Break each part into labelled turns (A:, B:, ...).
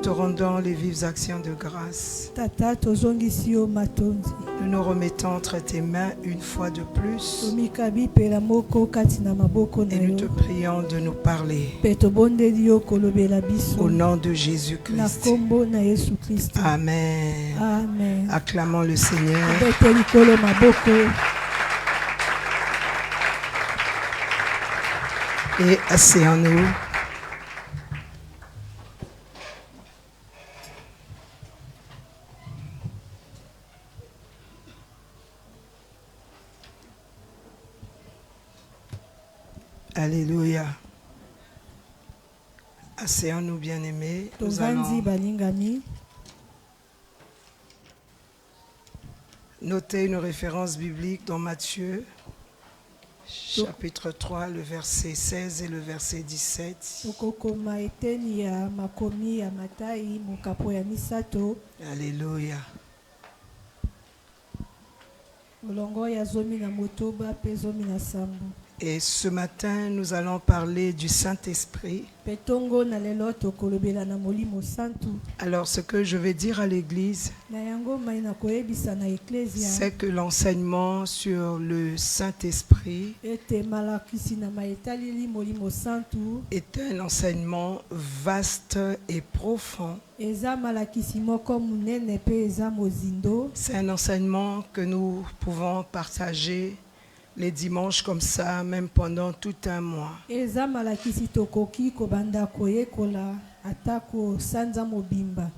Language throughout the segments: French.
A: te rendons les vives actions de grâce.
B: Tata tozongisi yo matondi.
A: Nous nous remettons entre tes mains une fois de plus.
B: Tomikabi pela moko kati na maboko na
A: Et nous
B: yo.
A: te prions de nous parler.
B: Pe tobondeli yo kolobela biso.
A: Au nom de
B: Na
A: Jésus-Christ.
B: kombo na Yesu Kristo.
A: Amen.
B: Amen.
A: Acclamons le Seigneur.
B: Beteli kolo maboko.
A: Et asseyons-nous. Alléluia. Asseyons-nous, bien-aimés. Nous
B: Tovandi
A: allons
B: balingami.
A: noter une référence biblique dans Matthieu, chapitre 3, le verset 16 et le verset 17.
B: Tokokoma eteni ya makomi ya Matai mokapo ya misato.
A: Alléluia.
B: Olongo ya zomi na motoba pe zomi na sambo.
A: Et ce matin, nous allons parler du Saint-Esprit.
B: Petongo na lelo tokolobela na molimo santu.
A: Alors, ce que je vais dire à l'Église,
B: Na yango mai na koyebisa na eklesia.
A: c'est que l'enseignement sur le Saint-Esprit
B: Ete malakisi na maetaleli molimo santu.
A: est un enseignement vaste et profond.
B: Eza malakisi moko munene pe eza mozindo.
A: C'est un enseignement que nous pouvons partager les dimanches comme ça, même pendant tout un mois.
B: Eza malakisi tokoki kobanda koyekola atako sanza mobimba.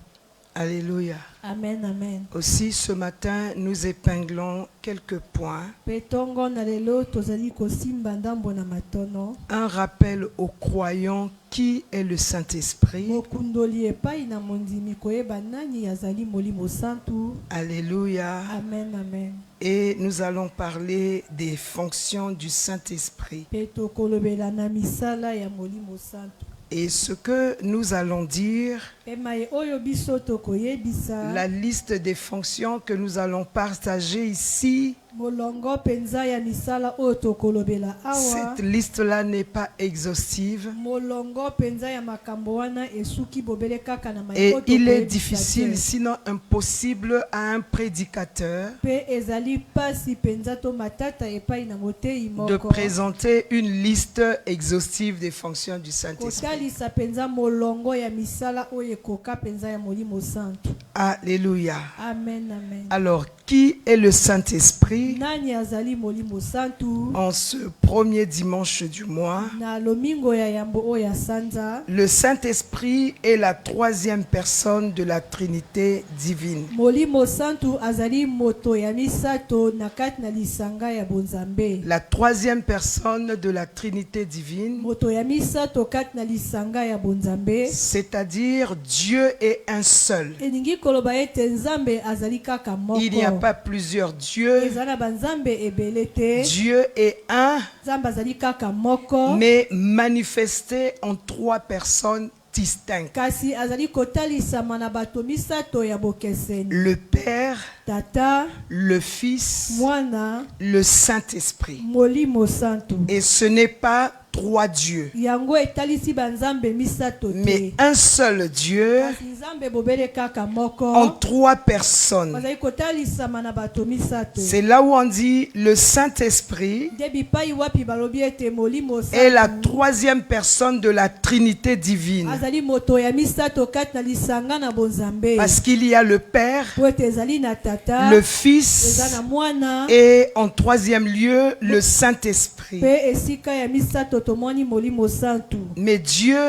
A: Alléluia.
B: Amen, amen.
A: Aussi, ce matin, nous épinglons quelques points.
B: Petongo na lelo tozali kosimba ndambo na matono.
A: Un rappel aux croyants qui est le Saint-Esprit.
B: Mokundoli epai na mondimi koyeba nani azali molimo santu.
A: Alléluia.
B: Amen, amen.
A: Et nous allons parler des fonctions du Saint-Esprit.
B: Peto kolobela na misala ya molimo santu.
A: Et ce que nous allons dire,
B: Emaye oyo biso tokoyebisa.
A: la liste des fonctions que nous allons partager ici,
B: Molongo penza ya misala oyo tokolobela awa.
A: cette liste-là n'est pas exhaustive.
B: Molongo penza ya makambo wana esuki bobele kaka na
A: Et
B: maikoto
A: il est
B: koyebisa
A: difficile,
B: te.
A: sinon impossible à un prédicateur
B: Pe ezali pasi penza to matata epai na motei
A: de
B: moko.
A: présenter une liste exhaustive des fonctions du Saint-Esprit.
B: Kotalisa penza molongo ya misala oyo ekoka penza ya molimo santu.
A: Alléluia.
B: Amen, amen.
A: Alors, qui est le Saint-Esprit?
B: Nani azali molimo santu?
A: En ce premier dimanche du mois,
B: Na lomingo ya yambo oyo ya sanza.
A: le Saint-Esprit est la troisième personne de la Trinité divine.
B: Molimo santu azali moto ya misato na kati na lisanga ya bonzambe.
A: La troisième personne de la Trinité divine,
B: Moto ya misato kati na lisanga ya bonzambe.
A: c'est-à-dire Dieu est un seul.
B: Eningi koloba ete nzambe azali kaka moko.
A: Il n'y a pas plusieurs dieux.
B: Ezala banzambe ebele te.
A: Dieu est un,
B: Nzambe azali kaka moko.
A: mais manifesté en trois personnes distinctes.
B: Kasi azali kotalisama na bato misato ya bokeseni.
A: Le Père,
B: Tata,
A: le Fils,
B: mwana,
A: le Saint-Esprit.
B: molimo santu.
A: Et ce n'est pas trois dieux,
B: Yango etalisi banzambe misato
A: mais
B: te.
A: un seul Dieu
B: Kasi nzambe bobele kaka moko.
A: en trois personnes.
B: Bazali kotalisama na bato misato.
A: C'est là où on dit le Saint-Esprit
B: Debi pai wapi balobi ete molimo santu.
A: est la troisième personne de la Trinité divine.
B: Azali moto ya misato kati na lisanga na bonzambe.
A: Parce qu'il y a le Père,
B: Po ete ezali na tata.
A: le
B: Eza
A: Fils
B: na mwana.
A: et en troisième lieu le Saint-Esprit.
B: Pe esika ya misato tomoni molimo santu.
A: Mais Dieu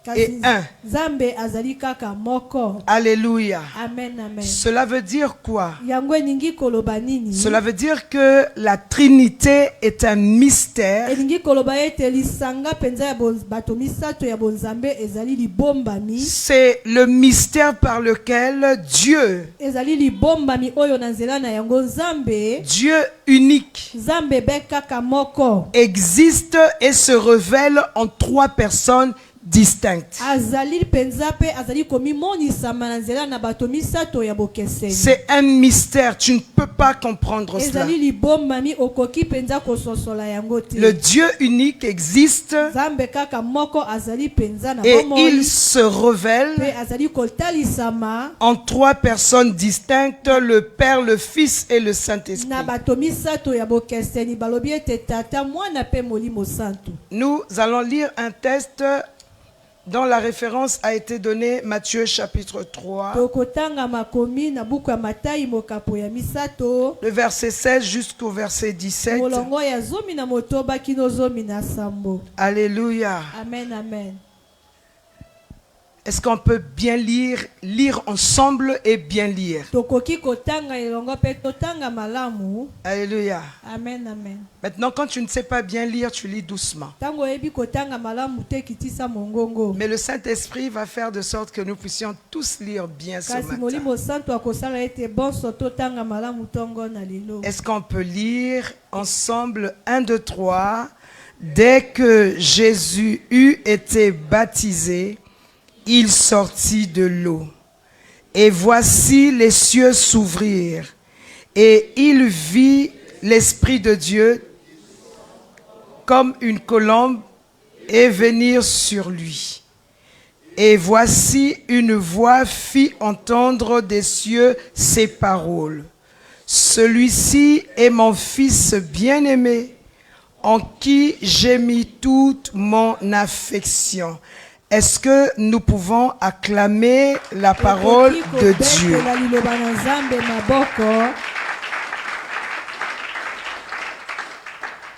B: Kasi
A: est un.
B: Nzambe azali kaka moko.
A: Alléluia.
B: Amen, amen.
A: Cela veut dire quoi?
B: Yango eningi koloba nini?
A: Cela veut dire que la Trinité est un mystère
B: Eningi koloba ete lisanga penza ya bato misato ya bonzambe ezali libombami.
A: c'est le mystère par lequel Dieu,
B: Ezali libombami oyo na nzela na yango Nzambe.
A: Dieu unique,
B: Nzambe be kaka moko.
A: existe et se révèle en trois personnes distinctes.
B: azali penza pe azali komimonisa na nzela na bato misato ya bokeseni.
A: C'est un mystère, tu ne peux pas comprendre cela.
B: ezali libombami okoki penza kososola yango te.
A: Le Dieu unique existe
B: Nzambe kaka moko azali penza na
A: et
B: bomoi
A: il se révèle
B: pe azali kotalisama
A: en trois personnes distinctes, le Père, le Fils et le Saint-Esprit.
B: na bato misato ya bokeseni balobi ete tata mwana pe molimo santu.
A: Nous allons lire un texte dont la référence a été donnée, Matthieu chapitre 3,
B: tokotanga makomi na buku ya Matayi mokapo ya misato
A: le verset 16 jusqu'au verset 17.
B: molongo ya zomi na motoba kino zomi na sambo.
A: Alléluia.
B: Amen, amen.
A: Est-ce qu'on peut bien lire ensemble et bien lire?
B: Tokoki kotanga elongo pe totanga malamu.
A: Alléluia.
B: Amen, amen.
A: Maintenant, quand tu ne sais pas bien lire, tu lis doucement.
B: Tango ebi kotanga malamu te kitisa mongongo.
A: Mais le Saint-Esprit va faire de sorte que nous puissions tous lire bien ce
B: Kasi
A: matin.
B: molimo santo akosala ete bonso totanga malamu tongo na lelo.
A: Est-ce qu'on peut lire ensemble 1, 2, 3? Dès que Jésus eut été baptisé, il sortit de l'eau. Et voici les cieux s'ouvrirent. Et il vit l'Esprit de Dieu comme une colombe et venir sur lui. Et voici une voix fit entendre des cieux ces paroles. Celui-ci est mon Fils bien-aimé, en qui j'ai mis toute mon affection. Est-ce que nous pouvons acclamer la parole de Dieu?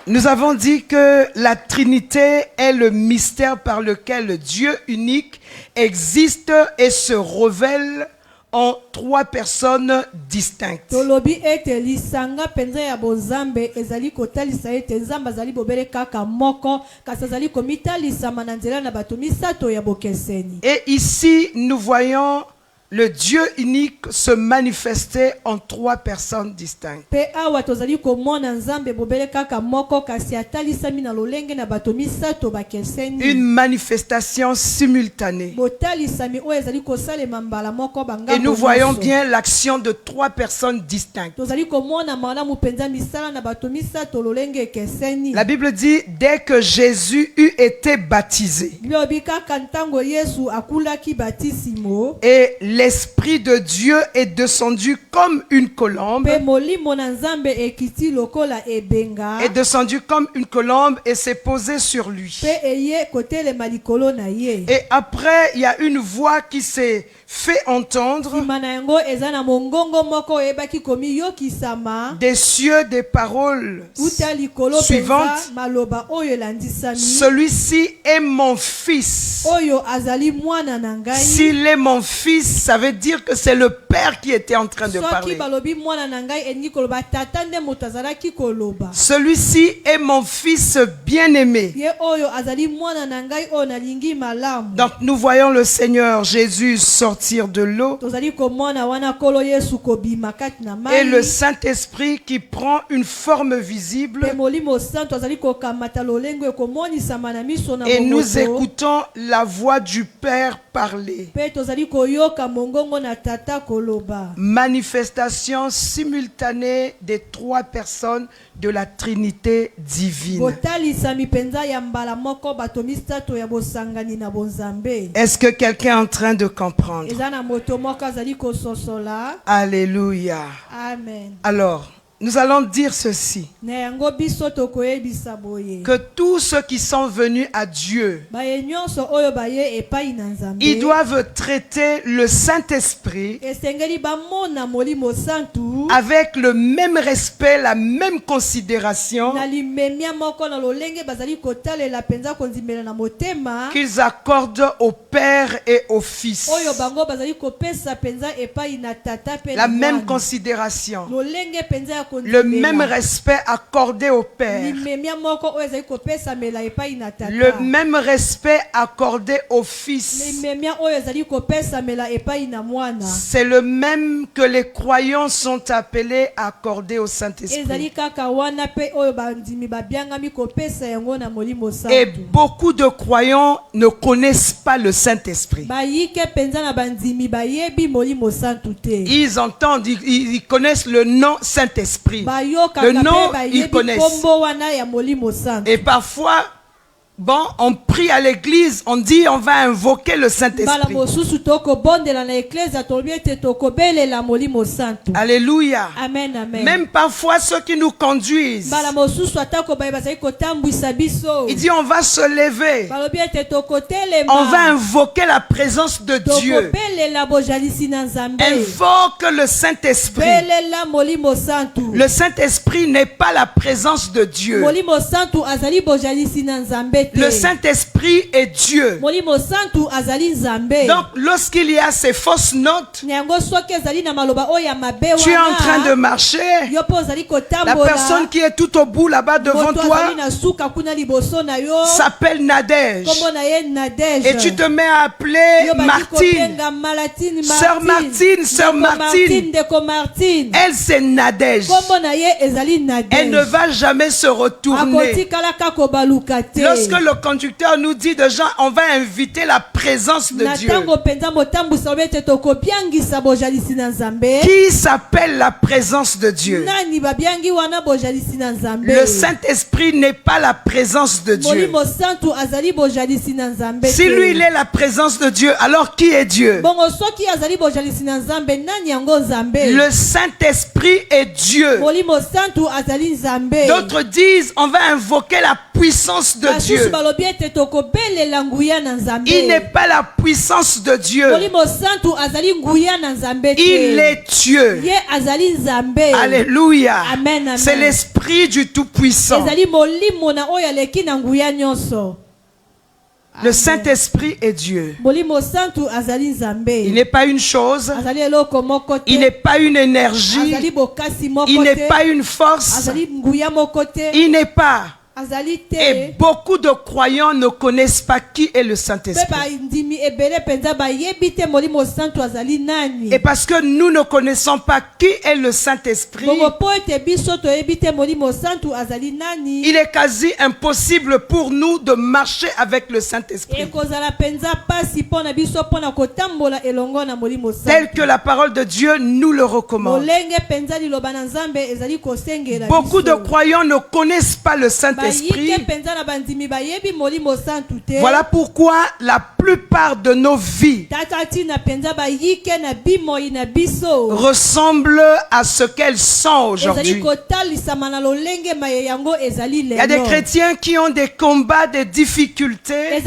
A: Nous avons dit que la Trinité est le mystère par lequel le Dieu unique existe et se révèle en trois personnes distinctes.
B: Tolobi ete lisanga penza ya bonzambe ezali kotalisa ete nzamba zali bobele kaka moko kasi zali komitalisa mananzela na bato misato ya bokeseni.
A: Et ici nous voyons le Dieu unique se manifester en trois personnes distinctes.
B: Pe awa tozali komona nzambe bobele kaka moko kasi atalisami na lolenge na bato misato bakeseni.
A: Une manifestation simultanée.
B: Botalisami oyo ezali kosalema mbala moko banga.
A: Et nous voyons bien l'action de trois personnes distinctes.
B: Tozali komona malamu penza misala na bato misato lolenge ekeseni.
A: La Bible dit dès que Jésus eut été baptisé.
B: Lobi kaka ntango Yesu akulaki batisimo.
A: Et l'Esprit de Dieu est descendu comme une colombe.
B: Pe molimo na nzambe ekiti lokola ebenga.
A: Est descendu comme une colombe et s'est posé sur lui.
B: Pe eye kotele malikolo na ye.
A: Et après, il y a une voix qui s'est fait entendre
B: Simana yango eza na mongongo moko ebaki komi yokisama.
A: des cieux des paroles
B: Uta likolo
A: suivantes.
B: penza maloba oyo elandisami.
A: Celui-ci est mon fils.
B: Oyo azali mwana na ngai.
A: S'il est mon fils, ça veut dire que c'est le Père qui était en train de
B: Soki
A: parler.
B: balobi mwana na ngai eningi koloba tata nde moto azalaki koloba.
A: Celui-ci est mon fils bien-aimé.
B: Ye oyo azali mwana na ngai oyo nalingi malamu.
A: Donc nous voyons le Seigneur Jésus sortir de l'eau
B: Tozali komona wana kolo Yesu kobima kati na mai.
A: et le Saint-Esprit qui prend une forme visible
B: Pe molimo santo azali kokamata lolengo ekomonisama na miso na
A: et nous
B: momoto.
A: écoutons la voix du Père parler.
B: Pe tozali koyoka mongongo na tata koloba.
A: Manifestation simultanée des trois personnes de la Trinité divine.
B: Botalisami penza ya mbala moko bato misato ya bosangani na bonzambe.
A: Est-ce que quelqu'un est en train de comprendre?
B: Eza na moto moko azali kososola.
A: Alléluia.
B: Amen.
A: Alors, nous allons dire ceci,
B: Na yango biso tokoyebisa boye.
A: que tous ceux qui sont venus à Dieu,
B: Baye nyonso oyo baye epai na nzambe.
A: ils doivent traiter le Saint-Esprit
B: Esengeli bamona molimo santu.
A: avec le même respect, la même considération
B: Na limemia moko na lolenge bazali kotalela penza konzimela na motema.
A: qu'ils accordent au Père et au Fils.
B: Oyo bango bazali kopesa penza epai na tata pe
A: La
B: na
A: même
B: mwana.
A: considération.
B: Lolenge penza ya
A: le même respect accordé au Père, le même respect accordé au Fils, c'est le même que les croyants sont appelés à accorder au Saint-Esprit. Et beaucoup de croyants ne connaissent pas le Saint-Esprit. Ils entendent, ils connaissent le nom Saint-Esprit. Le nom, ils connaissent. Et parfois, bon, on prie à l'église, on dit on va invoquer le Saint-Esprit. Alléluia.
B: Amen, amen.
A: Même parfois ceux qui nous conduisent, il dit on va se lever, on va invoquer la présence de Dieu. Invoque le Saint-Esprit. Le Saint-Esprit n'est pas la présence de Dieu. Le Saint-Esprit est Dieu. Donc, lorsqu'il y a ces fausses notes, tu es en train de marcher, la personne qui est tout au bout là-bas devant toi s'appelle Nadège. Et tu te mets à appeler Martine. Sœur Martine, Sœur Martine. Elle, c'est Nadège. Elle ne va jamais se retourner. Lorsque le conducteur nous dit déjà, on va inviter la présence de Dieu. Qui s'appelle la présence de Dieu? Le Saint-Esprit n'est pas la présence de Dieu. Si lui, il est la présence de Dieu, alors qui est Dieu? Le Saint-Esprit est Dieu. D'autres disent, on va invoquer la puissance de Dieu. Il n'est pas la puissance de Dieu. Il est Dieu. Alléluia. C'est l'Esprit du Tout-Puissant. Le Saint-Esprit est Dieu. Il n'est pas une chose. Il n'est pas une énergie. Il n'est pas une force. Il n'est pas. Et beaucoup de croyants ne connaissent pas qui est le Saint-Esprit. Et parce que nous ne connaissons pas qui est le Saint-Esprit, il est quasi impossible pour nous de marcher avec le Saint-Esprit. Tel que la parole de Dieu nous le recommande. Beaucoup de croyants ne connaissent pas le Saint-Esprit. Voilà pourquoi la plupart de nos vies ressemblent à ce qu'elles sont aujourd'hui. Il y a des chrétiens qui ont des combats, des difficultés.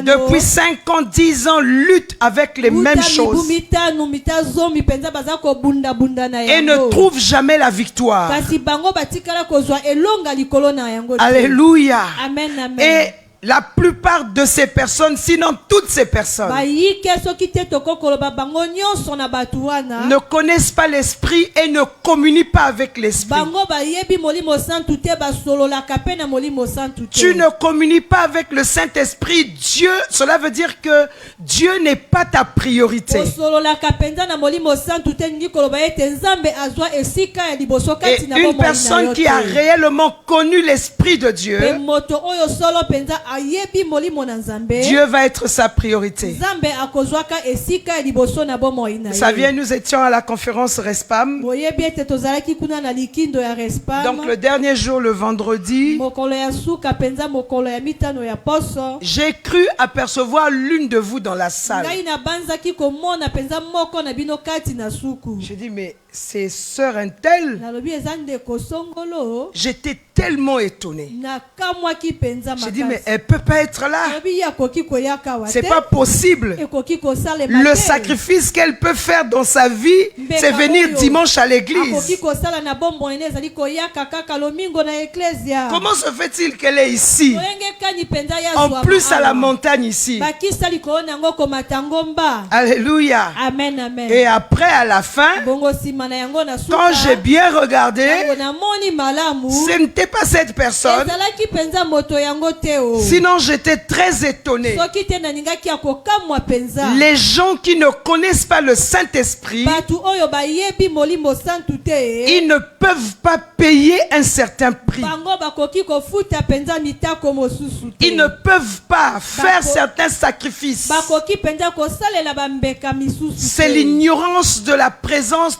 A: Depuis 5 ans, 10 ans, luttent avec les mêmes choses. Et ne trouvent jamais la victoire. Alléluia.
B: Amen, amen.
A: Et la plupart de ces personnes, sinon toutes ces personnes, ne connaissent pas l'Esprit et ne communient pas avec l'Esprit. Tu ne communies pas avec le Saint-Esprit. Dieu, cela veut dire que Dieu n'est pas ta priorité. Et une personne qui a réellement connu l'Esprit de Dieu, Dieu va être sa priorité. Ça vient, nous étions à la conférence Respam. Donc le dernier jour, le vendredi, j'ai cru apercevoir l'une de vous dans la salle. J'ai dit, mais c'est sœur Intel.
B: nalobi eza ndeko songolo
A: J'étais tellement étonné.
B: nakamwaki penza
A: J'ai dit, mais
B: makasi
A: elle peut pas être là.
B: nalobi ye akoki koyaka wa
A: C'est
B: te
A: pas possible.
B: ekoki kosalema
A: Le
B: te
A: sacrifice qu'elle peut faire dans sa vie, c'est venir dimanche à
B: akoki
A: l'église.
B: kosala na bombo ene ezali koyaka kaka lomingo na eklesia
A: Comment se fait-il qu'elle est ici?
B: oyenge kani penza ya
A: En
B: zwa
A: plus à la
B: awa.
A: montagne ici.
B: bakisa likolo nango komata ngomba
A: Alléluia.
B: amen amen
A: Et après, à la fin,
B: bongo nsima na yango na suka
A: quand j'ai bien regardé,
B: yango namoni malamu
A: ce n'était pas cette personne.
B: ezalaki penza moto yango te o
A: Sinon, j'étais très étonné.
B: soki te nalingaki ya kokamwa penza
A: Les gens qui ne connaissent pas le Saint-Esprit,
B: bato oyo bayebi molimo santu te
A: ils ne peuvent pas payer un certain prix.
B: bango bakoki kofuta penza mitako mosusu te
A: Ils ne peuvent pas faire
B: Bako-
A: certains sacrifices.
B: bakoki penza kosalela bambeka misusu
A: C'est
B: te.
A: l'ignorance de la présence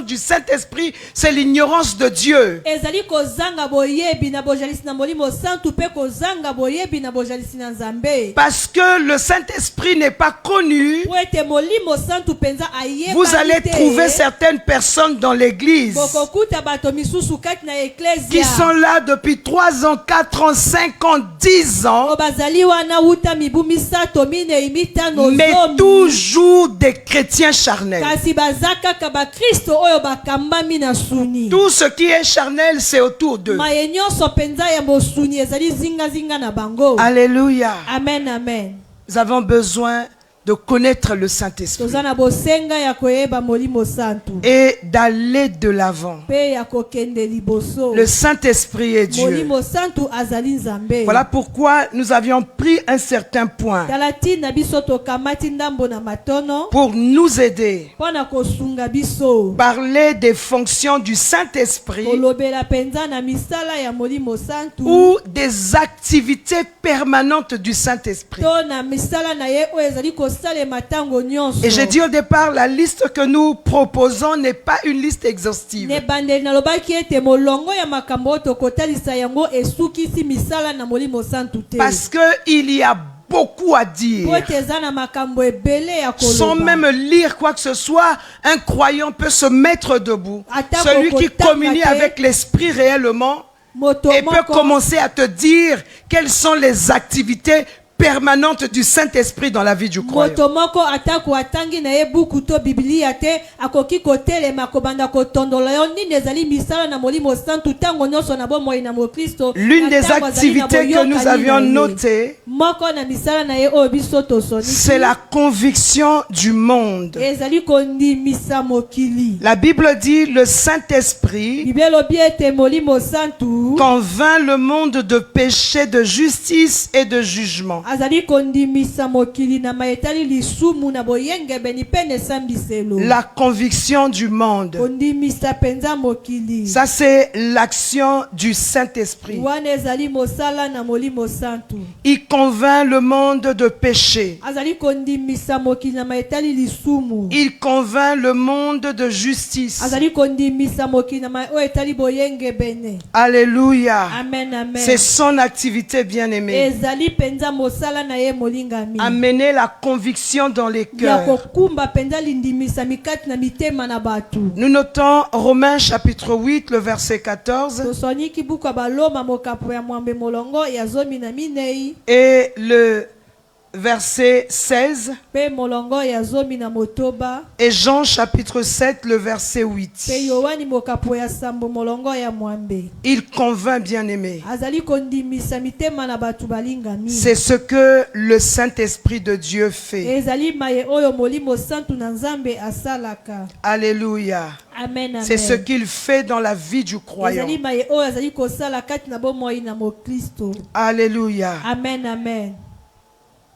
A: du Saint-Esprit. C'est l'ignorance de Dieu.
B: ezali kozanga boyebi na bojalisi na molimo santu mpe kozanga boyebi na bojalisi na nzambe
A: Parce que le Saint-Esprit n'est pas connu.
B: po ete molimo santu penza
A: Vous allez
B: ayebaki
A: trouver
B: te
A: certaines personnes dans l'église
B: bokokuta bato misusu kati na
A: qui
B: eklesia
A: sont là depuis 3 ans, 4 ans, 5 ans, 10 ans,
B: oyo bazali wana uta mibu misato minei mitano
A: mais
B: zomi
A: toujours des chrétiens charnels.
B: kasi baza kaka bakristo oyo bakambami na suni
A: Tout ce qui est charnel, c'est autour d'eux.
B: maye nyonso mpenza ya mosuni ezali zingazinga na bango
A: Alléluia.
B: amen amen
A: Nous avons besoin de connaître le Saint-Esprit
B: toza na bosenga ya koyeba molimo santu
A: et d'aller de l'avant.
B: mpe ya kokende liboso
A: Le Saint-Esprit est Dieu.
B: molimo santu azali nzambe
A: Voilà pourquoi nous avions pris un certain point
B: tala ntina biso tokamati ndambo na matono
A: pour nous aider.
B: mpo na kosunga biso
A: Parler des fonctions du Saint-Esprit
B: kolobela mpenza na misala ya molimo santu
A: ou des activités permanentes du Saint-Esprit.
B: to na misala na ye oyo ezali kosalema ntango nyonso
A: Et j'ai dit au départ, la liste que nous proposons n'est pas une liste exhaustive.
B: na ebandeli nalobaki ete molongo ya makambo oyo tokotalisa yango esukisi misala na molimo santu te
A: Parce qu'il y a beaucoup à
B: po
A: dire.
B: ete eza na makambo ebele ya
A: Sans
B: koloba
A: même lire quoi que ce soit, un croyant peut se mettre debout.
B: Atako
A: Celui qui
B: kotanga
A: communie
B: te.
A: avec l'Esprit réellement
B: moto
A: et peut
B: moko
A: commencer à te dire quelles sont les activités permanente du Saint-Esprit dans la vie du croyant.
B: moto moko atako atangi na ye buku to biblia te akoki kotelema kobanda kotondola yo nini ezali misala na molimo santu ntango nyonso na bomoi na mokristo
A: L'une des activités que nous avions notées,
B: moko na misala na ye oyo biso tosonisi
A: c'est la conviction du monde.
B: ezali kondimisa mokili
A: La Bible dit le Saint-Esprit
B: biblia elobi ete molimo santu
A: convainc le monde de péché, de justice et de jugement.
B: azali kondimisa mokili na maetali lisumu na boyengebeni mpe na esambiselo
A: La conviction du monde.
B: kondimisa mpenza mokili
A: Ça, c'est l'action du Saint-Esprit.
B: wana ezali mosala na molimo santu
A: Il convainc le monde de péché.
B: azali kondimisa mokili na maetali lisumu
A: Il convainc le monde de justice.
B: azali kondimisa mokili na oyo etali boyengebene
A: Alléluia.
B: amen amen
A: C'est son activité bien-aimée.
B: ezali mpenza mosala na ye molingami
A: Amener la conviction dans les
B: ya
A: cœurs.
B: kokumba mpenza lindimisa mikati na mitema na bato
A: Nous notons Romains chapitre 8, le verset 14
B: toswaniki buku ya baloma mokapo ya mwambe molongo ya zomi na minei
A: et le verset 16
B: mpe molongo ya zomi na motoba
A: et Jean chapitre 7, le verset 8.
B: mpe yohani mokapo ya sambo molongo ya mwambe
A: Il convainc bien-aimé.
B: azali kondimisa mitema na bato balingami
A: C'est ce que le Saint-Esprit de Dieu fait.
B: ezali maye oyo molimo santu na nzambe asalaka
A: Alléluia.
B: amen amen
A: C'est ce qu'il fait dans la vie du croyant.
B: ezali maye oyo azali kosala kati na bomoi na mokristo
A: Alléluia.
B: amen amen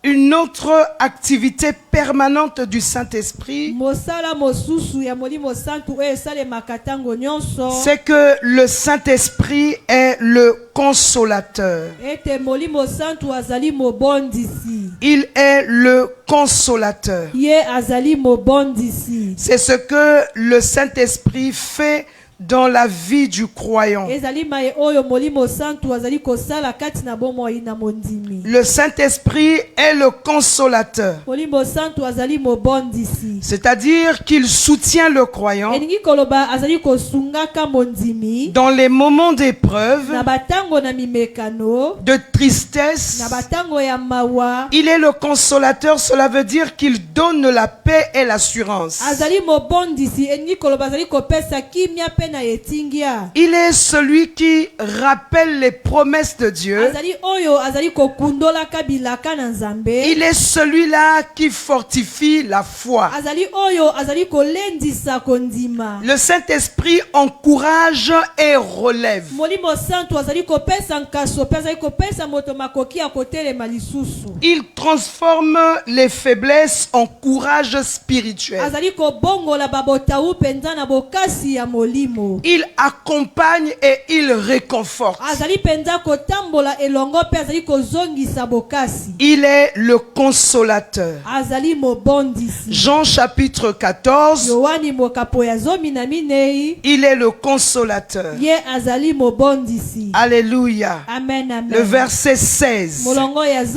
A: Une autre activité permanente du Saint-Esprit,
B: mosala mosusu ya molimo santu oyo esalemaka ntango nyonso
A: c'est que le Saint-Esprit est le consolateur.
B: ete molimo santu azali mobondisi
A: Il est le consolateur.
B: ye azali mobondisi
A: C'est ce que le Saint-Esprit fait dans la vie du croyant.
B: ezali maye oyo molimo santu azali kosala kati na bomoi na mondimi.
A: Le Saint-Esprit est le consolateur.
B: molimo santu azali mobondisi,
A: C'est-à-dire qu'il soutient le croyant
B: elingi koloba azali kosungaka mondimi
A: dans les moments d'épreuve,
B: na batango na mimekano,
A: de tristesse.
B: na batango ya mawa.
A: Il est le consolateur, cela veut dire qu'il donne la paix et l'assurance.
B: azali mobondisi, elingi koloba azali kopesa kimia pe na etingia.
A: Il est celui qui rappelle les promesses de Dieu.
B: azali oyo azali kokundolaka bilaka na nzambe.
A: Il est celui-là qui fortifie la foi.
B: azali oyo azali kolendisa kondima.
A: Le Saint-Esprit encourage et relève.
B: molimo santu azali kopesa nkaso pe azali kopesa moto makoki ya kotelema lisusu.
A: Il transforme les faiblesses en courage spirituel.
B: azali kobongola babotau penza na bokasi ya molimo.
A: Il accompagne et il réconforte.
B: azali penza kotambola elongo pe azali kozongisa bokasi.
A: Il est le consolateur.
B: azali mobondisi.
A: Jean chapitre 14,
B: yohani mokapo ya 14.
A: il est le consolateur.
B: ye azali mobondisi.
A: Alléluia.
B: amen, amen.
A: Le verset 16,
B: molongo ya 10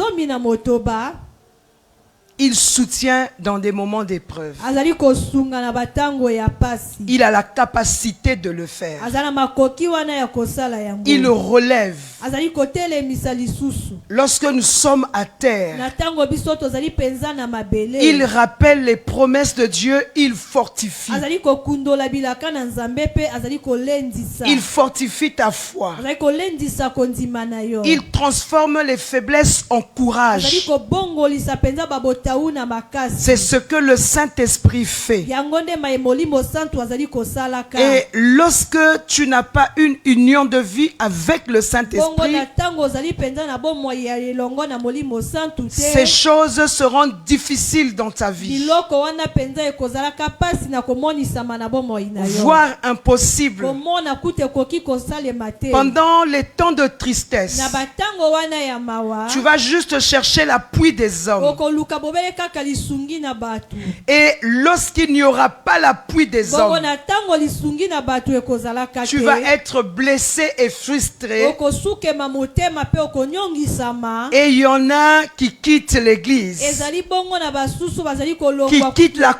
A: il soutient dans des moments d'épreuve.
B: azali kosunga na batango ya pasi.
A: Il a la capacité de le faire.
B: azala makoki wana ya kosala yango.
A: Il relève.
B: azali kotelemisa lisusu.
A: Lorsque nous sommes à terre,
B: na tango biso tozali penza na mabele.
A: il rappelle les promesses de Dieu, il fortifie.
B: azali kokundola bilaka na nzambe pe azali kolendisa.
A: Il fortifie ta foi.
B: azali kolendisa kondima na yo.
A: Il transforme les faiblesses en
B: azali
A: courage.
B: kobongolisa penza babotau na makasi.
A: C'est ce que le Saint-Esprit fait.
B: yango nde mai molimo santu azali kosalaka.
A: Et lorsque tu n'as pas une union de vie avec le
B: bongo
A: Saint-Esprit,
B: na tango ozali penza na bomoi ya elongo na molimo santu te.
A: ces choses seront difficiles dans ta vie,
B: biloko wana penza ekozalaka pasi na komonisama na bomoi na yo.
A: voire impossible.
B: komona kute koki kosalema te.
A: Pendant les temps de tristesse,
B: na batango wana ya mawa.
A: tu vas juste chercher l'appui des hommes.
B: okoluka bobele kaka lisungi na batu.
A: Et lorsqu'il n'y aura pas l'appui des
B: bongo
A: hommes,
B: na tango lisungi na batu ekozalaka te.
A: tu vas être blessé et frustré.
B: okosukema motema pe okonyongisama.
A: Et il y en a qui quittent l'église,
B: ezali bongo na basusu bazali
A: qui
B: kolongwa
A: quittent la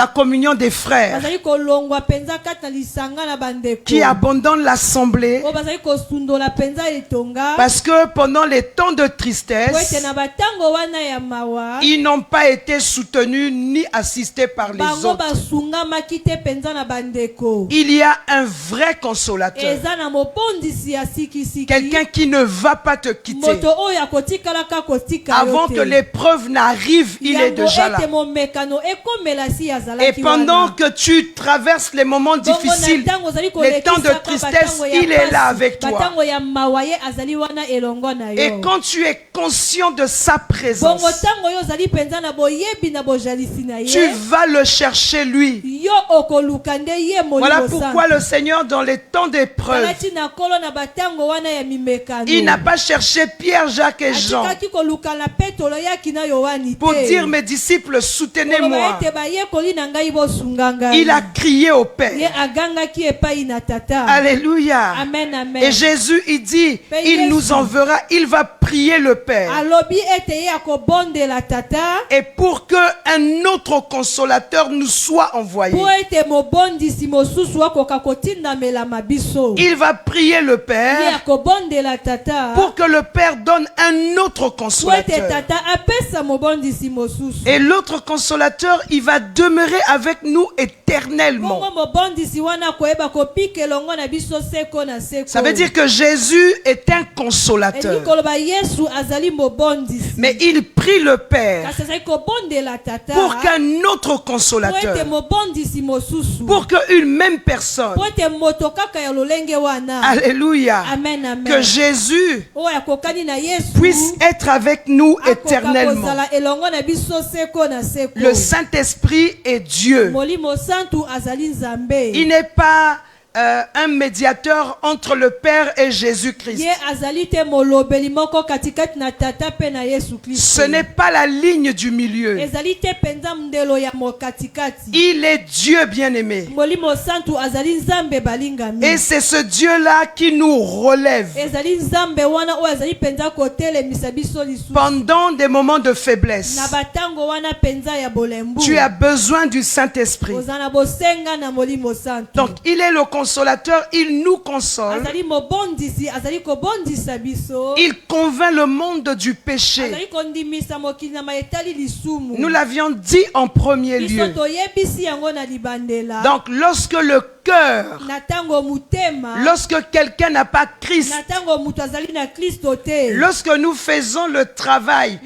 A: communion des frères,
B: bazali kolongwa penza kati na lisanga na bandeko.
A: qui abandonnent l'assemblée
B: oyo bazali kosundola penza etonga.
A: parce que pendant les temps de
B: po ete
A: tristesse,
B: na batango wana ya mawa.
A: ils n'ont pas été soutenus ni assistés par les
B: bango
A: autres.
B: basungamaki te penza na bandeko.
A: Il y a un vrai consolateur,
B: eza na mopondisi ya sikisiki.
A: quelqu'un qui ne va pas te quitter.
B: moto oyo akotikalaka kotika yo
A: Avant
B: te.
A: que l'épreuve n'arrive, il est
B: yango
A: déjà là.
B: ete momekano ekomela si
A: Et
B: azalaki
A: pendant
B: wana.
A: que tu traverses les moments
B: Bongo na
A: difficiles,
B: ntango ozali
A: les
B: kolekisaka
A: temps de tristesse,
B: batango ya
A: il est là
B: pasi,
A: avec toi.
B: batango ya mawa ye azali wana elongo na yo.
A: Et quand tu es conscient de sa présence,
B: bongo ntango yo ozali penza na boyebi na bojalisi na
A: tu
B: ye.
A: vas le chercher lui.
B: yo okoluka nde ye
A: Voilà
B: molimo
A: pourquoi
B: santu.
A: le Seigneur, dans les temps d'épreuve,
B: alati na kolo na batango wana ya mimekano.
A: il n'a pas cherché Pierre, Jacques et Jean
B: atikaki koluka na petolo yaki na yohani
A: pour
B: te.
A: dire, mes disciples, soutenez-moi.
B: Koloba ete bayekoli na ngai bosunga ngai.
A: Il a crié au
B: ye
A: Père.
B: agangaki epai na tata.
A: Alléluia.
B: amen, amen.
A: Et Jésus, il dit,
B: Mais
A: il
B: Jésus-
A: nous enverra, il va prier le Père.
B: alobi ete ye akobondela tata.
A: Et pour qu'un autre consolateur nous soit envoyé,
B: po ete mobondisi mosusu akoka kotindamelama biso.
A: il va prier le
B: ye
A: Père
B: akobondela tata.
A: pour que le Père donne un autre
B: po ete
A: consolateur.
B: tata apesa mobondisi mosusu.
A: Et l'autre consolateur, il va demeurer avec nous éternellement.
B: bongo mobondisi wana koyeba kopika elongo na biso seko na seko.
A: Ça veut dire que Jésus est un
B: elingi
A: consolateur.
B: koloba yesu azali mobondisi.
A: Mais il prie le Père
B: kasi azali kobondela tata.
A: pour qu'un autre
B: po
A: consolateur,
B: ete mobondisi mosusu.
A: pour qu'une même personne,
B: po ete moto kaka ya lolenge wana.
A: alléluia,
B: amen, amen.
A: que Jésus
B: oyo akokani na yesu.
A: puisse être avec nous
B: akoka
A: éternellement.
B: kozala elongo na biso seko na seko.
A: Le Saint-Esprit est Dieu.
B: molimo santu azali nzambe.
A: Il n'est pas un médiateur entre le Père et Jésus-Christ.
B: Ye azali te molobeli moko katikati na tata pe na Yesu Kristo.
A: Ce n'est pas la ligne du milieu.
B: Ezali te penza mndelo ya mokatikati.
A: Il est Dieu bien-aimé.
B: Molimo santu azali nzambe balingami.
A: Et c'est ce Dieu-là qui nous relève
B: Ezali nzambe wana o azali penza kotele misabiso lisu.
A: pendant des moments de faiblesse.
B: Na batango wana penza ya bolembu.
A: Tu as besoin du Saint-Esprit.
B: Ozana bosenga na molimo santu.
A: Donc, il est le consolateur, il nous console.
B: Azali mobondisi, azali kobondisa biso.
A: Il convainc le monde du péché.
B: Azali kondimisa mokili na maetali lisumu.
A: Nous l'avions dit en premier
B: Biso
A: lieu.
B: toyebisi yango na libandela.
A: Donc, lorsque le cœur,
B: Na tango mutema.
A: lorsque quelqu'un n'a pas Christ,
B: Na tango mutu azali na Kristo te.
A: lorsque nous faisons le travail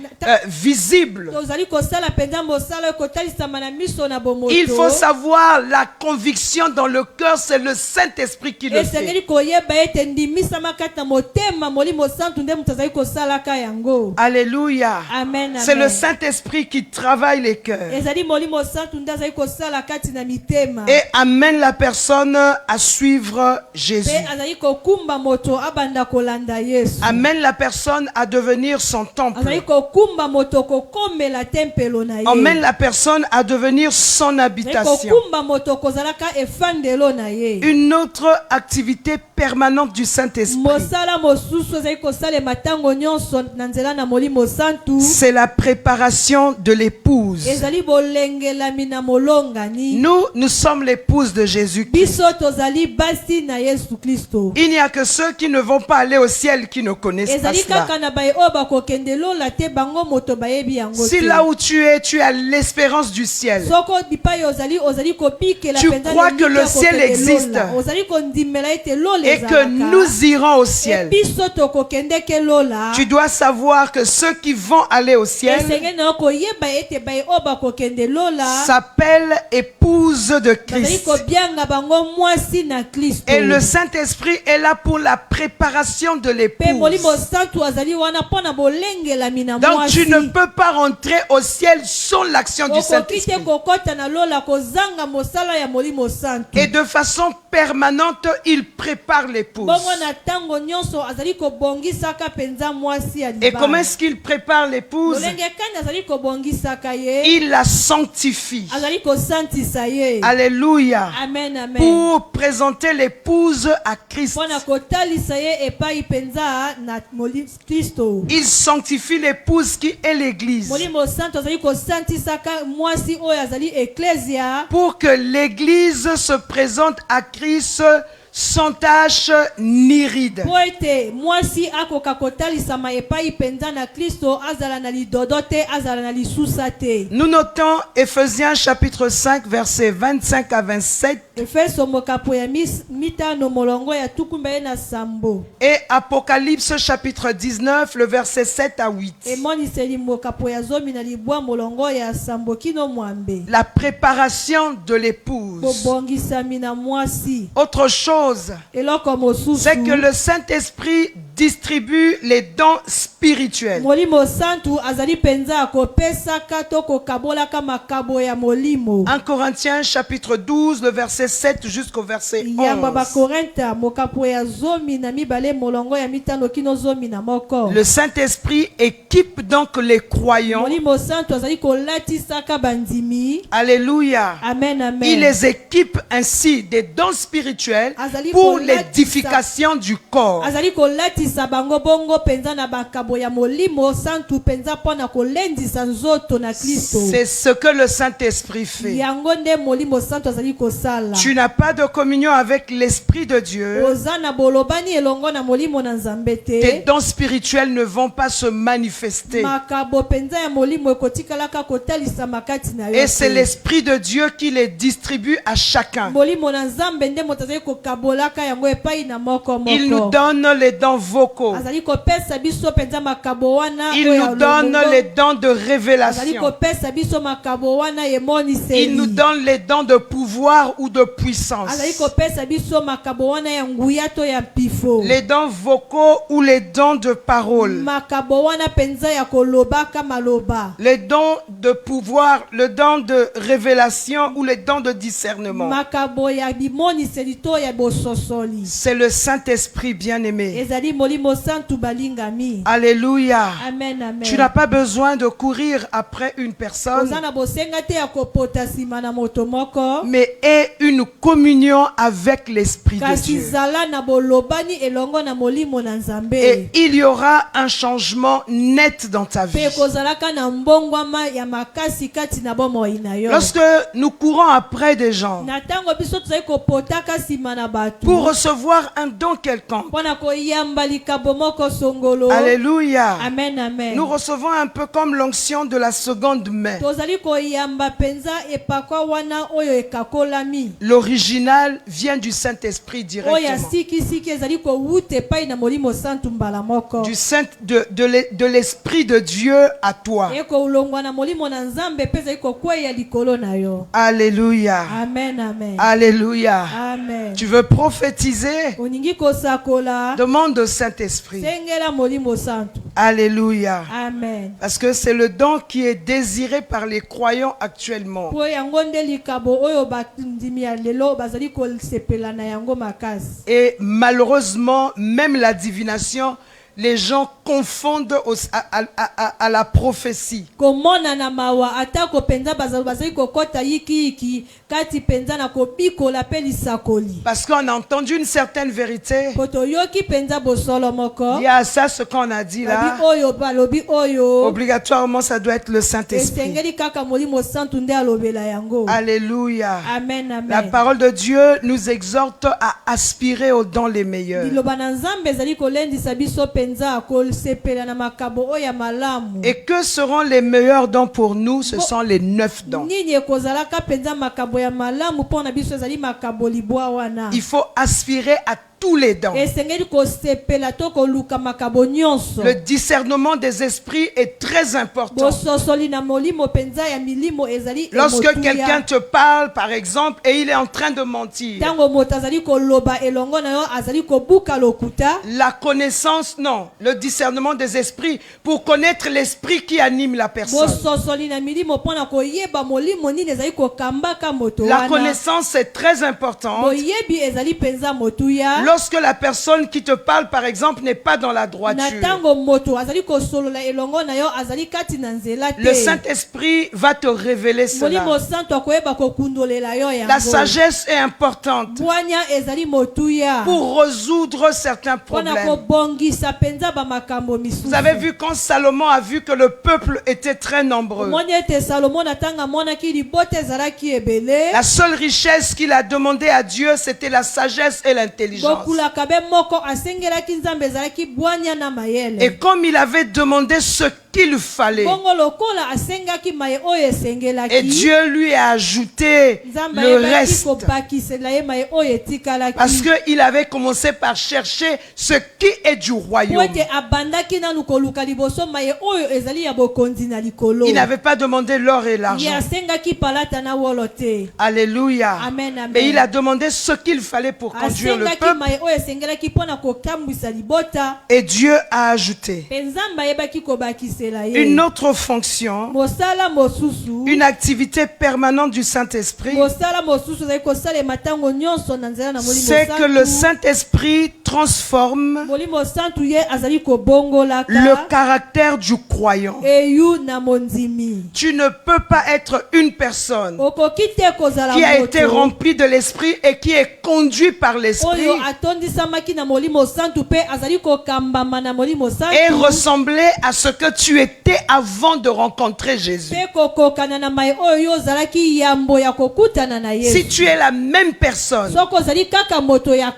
A: visible,
B: Tozali kosala penza mosala kotalisama na miso na bomoto.
A: il faut savoir la conviction dans le cœur, c'est le Saint-Esprit qui le fait.
B: Esengeli koyeba ete ndimisama kati na motema molimo santu nde mutu azali kosalaka yango.
A: Alléluia.
B: Amen,
A: C'est le
B: amen.
A: Saint-Esprit qui travaille les cœurs
B: Ezali molimo santu nde azali kosala kati na mitema.
A: et amène la personne à suivre Jésus.
B: Pe azali kokumba moto abanda kolanda Yesu.
A: Amène la personne à devenir son temple.
B: Azali kokumba moto kokomela tempelo na ye.
A: Emmène la personne à devenir son
B: Azali
A: habitation.
B: kokumba moto kozalaka efandelo na ye.
A: Une autre activité permanente du Saint-Esprit,
B: Mosala mosusu ezali kosalema ntango nyonso na nzela na molimo santu.
A: c'est la préparation de l'épouse.
B: Ezali bolengelami na molongani.
A: Nous sommes l'épouse de Jésus-Christ.
B: Biso tozali basi na Yesu Kristo.
A: Il n'y a que ceux qui ne vont pas aller au ciel qui ne connaissent pas
B: Ezali
A: cela.
B: kaka na baye oyo bakokende lola te bango moto bayebi yango
A: Si
B: te.
A: là où tu as l'espérance du ciel,
B: Soko bipai ozali kopikela
A: tu
B: penza
A: crois
B: na
A: que
B: miki
A: le
B: ya
A: ciel
B: kokende
A: existe
B: lola. Ozali kondimela ete lola
A: et que
B: ezalaka.
A: nous irons au ciel,
B: Biso tokokende ke lola.
A: tu dois savoir que ceux qui vont aller au ciel
B: Esengeli na koyeba ete baye oyo bakokende lola.
A: s'appellent épouse de
B: Bazali
A: Christ.
B: kobianga bango mwasi na Kristo.
A: Et le Saint-Esprit est là pour la préparation de
B: Pe
A: l'épouse.
B: molimo santu azali wana mpona bolengelami na
A: Donc
B: mwasi.
A: tu ne peux pas rentrer au ciel sans l'action du
B: Okoki te
A: Saint-Esprit.
B: kokota na lola kozanga mosala ya molimo santu.
A: Et de façon permanente, il prépare l'épouse.
B: Bongo na tango nyonso azali kobongisaka penza mwasi ya
A: Et
B: libala.
A: comment est-ce qu'il prépare l'épouse?
B: Lolenge kani azali kobongisaka ye.
A: Il la sanctifie.
B: Azali kosantisa ye.
A: Alléluia.
B: Amen, amen.
A: Pour présenter l'épouse à Christ.
B: Mpona kotalisa ye epai penza na Kristo.
A: Il sanctifie l'épouse qui est l'église.
B: Molimo santo azali kosantisaka mwasi oyo azali eklesia.
A: Pour que l'église se présente à Christ sans tache ni ride.
B: Po ete mwasi akoka kotalisama epai penza na Kristo azala na lidodo te azala na lisusa te.
A: Nous notons Éphésiens chapitre 5 versets 25 à 27
B: Efeso mokapo ya mitano molongo ya tukumba ye na sambo.
A: et Apocalypse chapitre 19 le verset 7 à 8.
B: Emoniseli mokapo ya zomi na libwa molongo ya sambo kino mwambe.
A: La préparation de l'épouse.
B: Kobongisami na mwasi.
A: Autre chose,
B: Eloko mosusu.
A: c'est que le Saint-Esprit distribue les dons spirituels.
B: Molimo santu azali penza akopesaka to kokabolaka makabo ya molimo.
A: 1 Corinthiens chapitre 12 le verset 7 jusqu'au verset
B: Yamba
A: 11.
B: bakorenta mokapo ya zomi na mibale molongo ya mitano kino zomi na moko.
A: Le Saint-Esprit équipe donc les croyants.
B: Molimo santu azali kolatisaka bandimi.
A: Alléluia.
B: Amen, amen.
A: Il les équipe ainsi des dons spirituels
B: Azali
A: pour
B: kolatisa-
A: l'édification du corps.
B: Azali kolatisa bango bongo penza na bakabo ya molimo santu penza pona kolendisa nzoto na Kristo.
A: C'est ce que le Saint-Esprit fait.
B: Yango nde molimo santu azali kosala.
A: Tu n'as pas de communion avec l'Esprit de Dieu.
B: Oza na bolobani elongo na molimo na nzambe te.
A: Tes dons spirituels ne vont pas se manifester.
B: Makabo penza ya molimo ekotikalaka kotalisa makati na yo.
A: Et c'est
B: te.
A: l'Esprit de Dieu qui les distribue à chacun.
B: Molimo na nzambe nde moto azali kokabolaka yango epai na moko moko.
A: Il nous donne les dons vocaux.
B: Azali kopesa biso penza
A: Il nous donne les dons de révélation. Il nous donne les dons de pouvoir ou de puissance. Les dons vocaux ou les dons de parole. Les dons de pouvoir, le don de révélation ou les dons de discernement. C'est le Saint-Esprit bien-aimé. Alléluia.
B: Amen, amen.
A: Tu n'as pas besoin de courir après une personne, mais aie une communion avec l'Esprit de Dieu. Et il y aura un changement net dans ta vie. Lorsque nous courons après des gens pour recevoir un don quelconque, alléluia,
B: amen, amen.
A: nous recevons un peu comme l'onction de la seconde main. L'original vient du Saint-Esprit directement. De l'Esprit de Dieu à toi. Alléluia.
B: Amen, amen.
A: Alléluia.
B: Amen.
A: Tu veux prophétiser? Demande au Saint-Esprit. Alléluia.
B: Amen.
A: Parce que c'est le don qui est désiré par les croyants actuellement. Et malheureusement, même la divination, les gens confondent à la prophétie. Parce qu'on a entendu une certaine vérité. Il y a ça, ce qu'on a dit là. Obligatoirement, ça doit être le Saint-Esprit. Alléluia.
B: Amen, amen.
A: La parole de Dieu nous exhorte à aspirer aux dons les meilleurs. Et que seront les meilleurs dons pour nous? Ce sont les 9 dons. Il faut aspirer à tous les dons. Le discernement des esprits est très important. Lorsque quelqu'un te parle, par exemple, et il est en train de mentir, la connaissance, non, le discernement des esprits, pour connaître l'esprit qui anime la personne. La connaissance est très importante. Lorsque la personne qui te parle, par exemple, n'est pas dans la droiture, le Saint-Esprit va te révéler cela. La sagesse est importante pour résoudre certains problèmes. Vous avez vu quand Salomon a vu que le peuple était très nombreux, la seule richesse qu'il a demandé à Dieu, c'était la sagesse et l'intelligence. Et comme il avait demandé ce qu'il fallait, et Dieu lui a ajouté le reste, parce qu'il avait commencé par chercher ce qui est du royaume. Il n'avait pas demandé l'or et l'argent. Alléluia.
B: Amen, amen.
A: Mais il a demandé ce qu'il fallait pour conduire le peuple. Et Dieu a ajouté une autre fonction, une activité permanente du Saint-Esprit. C'est que le Saint-Esprit transforme le caractère du croyant. Tu ne peux pas être une personne qui a été remplie de l'Esprit et qui est conduite par l'Esprit et ressembler à ce que tu étais avant de rencontrer Jésus. Si tu es la même personne,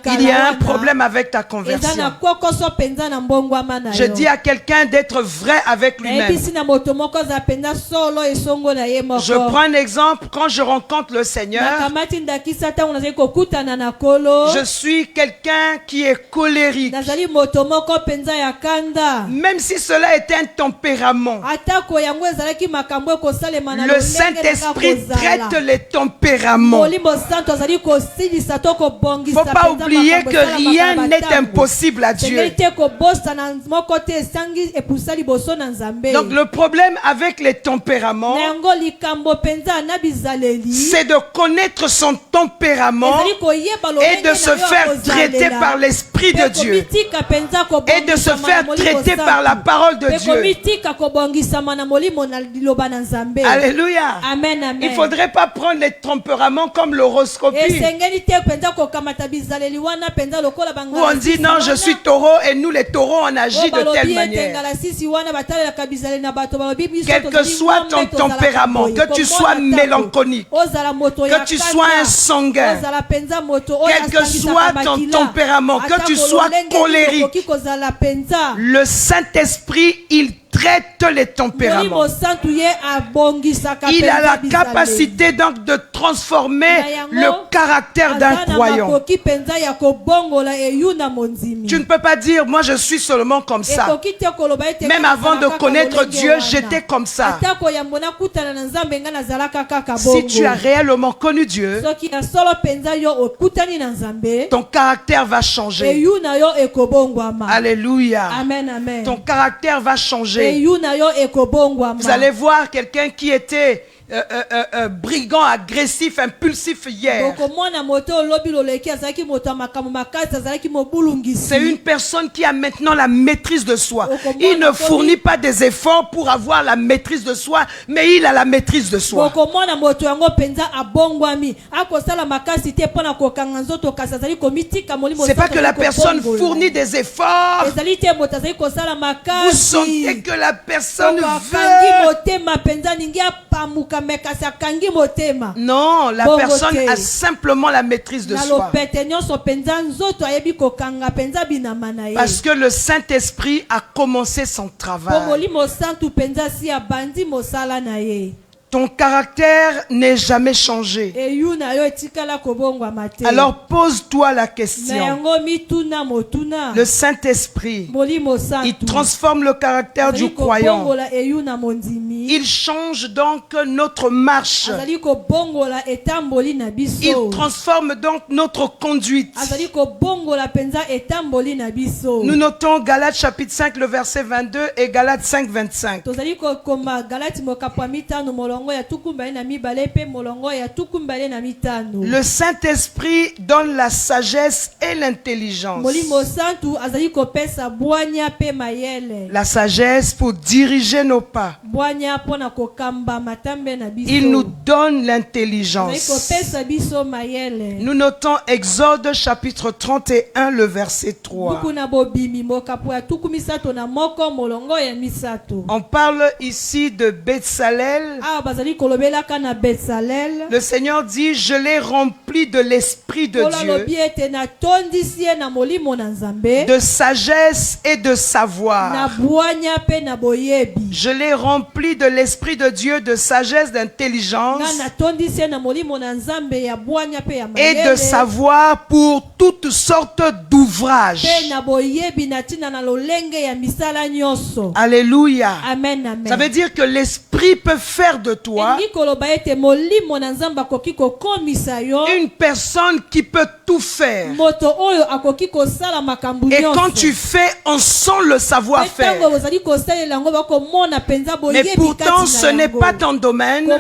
A: il y a un problème avec avec ta
B: eza
A: conversion.
B: na kokoso penza na mbongwama na
A: Je
B: yo.
A: dis à quelqu'un d'être vrai avec lui-même.
B: Nayebisi na moto moko aza penza solo esongo na ye moko.
A: Je prends un exemple. Quand je rencontre le Seigneur,
B: nakamati ndakisa ntango nazali kokutana na kolo.
A: je suis quelqu'un qui est colérique.
B: nazali moto moko penza ya kanda.
A: Même si cela était un tempérament,
B: atako yango ezalaki makambo ekosalema na
A: le Saint-Esprit traite les tempéraments.
B: molimo santo azali kosilisa to kobongisa.
A: Faut pas oublier que rien n'est impossible à Dieu.
B: te kobosana moko te esangi epusa liboso na nzambe.
A: Donc le problème avec les tempéraments,
B: na yango likambo penza na bizaleli
A: c'est de connaître son tempérament
B: ezali koyeba
A: et
B: lolenge
A: de
B: na
A: se
B: yo
A: faire
B: akozalela.
A: traiter par l'Esprit de
B: Pe
A: Dieu
B: komitika penza
A: et de se
B: kobongisama
A: faire
B: na molimo
A: traiter
B: santu.
A: par la parole de
B: Pe
A: Dieu.
B: komitika kobongisama na molimo na liloba na nzambe.
A: Alléluia.
B: Amen, amen.
A: Il ne faudrait pas prendre les tempéraments comme l'horoscopie.
B: esengeli te penza kokamata bizaleli wana penza lokola
A: Où
B: bangala
A: on dit non, je suis taureau et nous les taureaux on agit de telle manière. Quel que soit ton tempérament, que tu sois mélancolique, que tu sois un sanguin, quel que soit ton tempérament, que tu sois colérique, le Saint-Esprit, il traite les tempéraments. Il a la capacité donc de transformer le caractère d'un croyant. Tu ne peux pas dire, moi je suis seulement comme ça. Même avant de connaître Dieu, j'étais comme ça. Si tu as réellement connu Dieu, ton caractère va changer. Alléluia.
B: Amen, amen.
A: Ton caractère va changer. Vous allez voir quelqu'un qui était brigand, agressif, impulsif hier. C'est une personne qui a maintenant la maîtrise de soi. Il ne fournit pas des efforts pour avoir la maîtrise de soi, mais il a la maîtrise de soi. C'est pas que la personne fournit des efforts. Vous sentez que la personne veut. Non, la personne a simplement la maîtrise de soi. Parce que le Saint-Esprit a commencé son travail. Ton caractère n'est jamais changé. Alors pose-toi la question. Le Saint-Esprit, il transforme le caractère du croyant. Il change donc notre marche. Il transforme donc notre conduite. Nous notons Galates chapitre 5, le verset 22 et Galates 5, 25. Le Saint-Esprit donne la sagesse et l'intelligence. La sagesse pour diriger nos pas. Il nous donne l'intelligence. Nous notons Exode chapitre 31, le verset 3. On parle ici de Betsalel. Le Seigneur dit, je l'ai rempli de l'Esprit de Dieu, de sagesse et de savoir. Je l'ai rempli de l'Esprit de Dieu, de sagesse, d'intelligence et de savoir pour toutes sortes d'ouvrages. Alléluia.
B: Amen, amen.
A: Ça veut dire que l'Esprit peut faire de toi une personne qui peut tout faire. Et quand tu fais, on sent le savoir-faire. Mais pourtant, ce n'est pas ton domaine.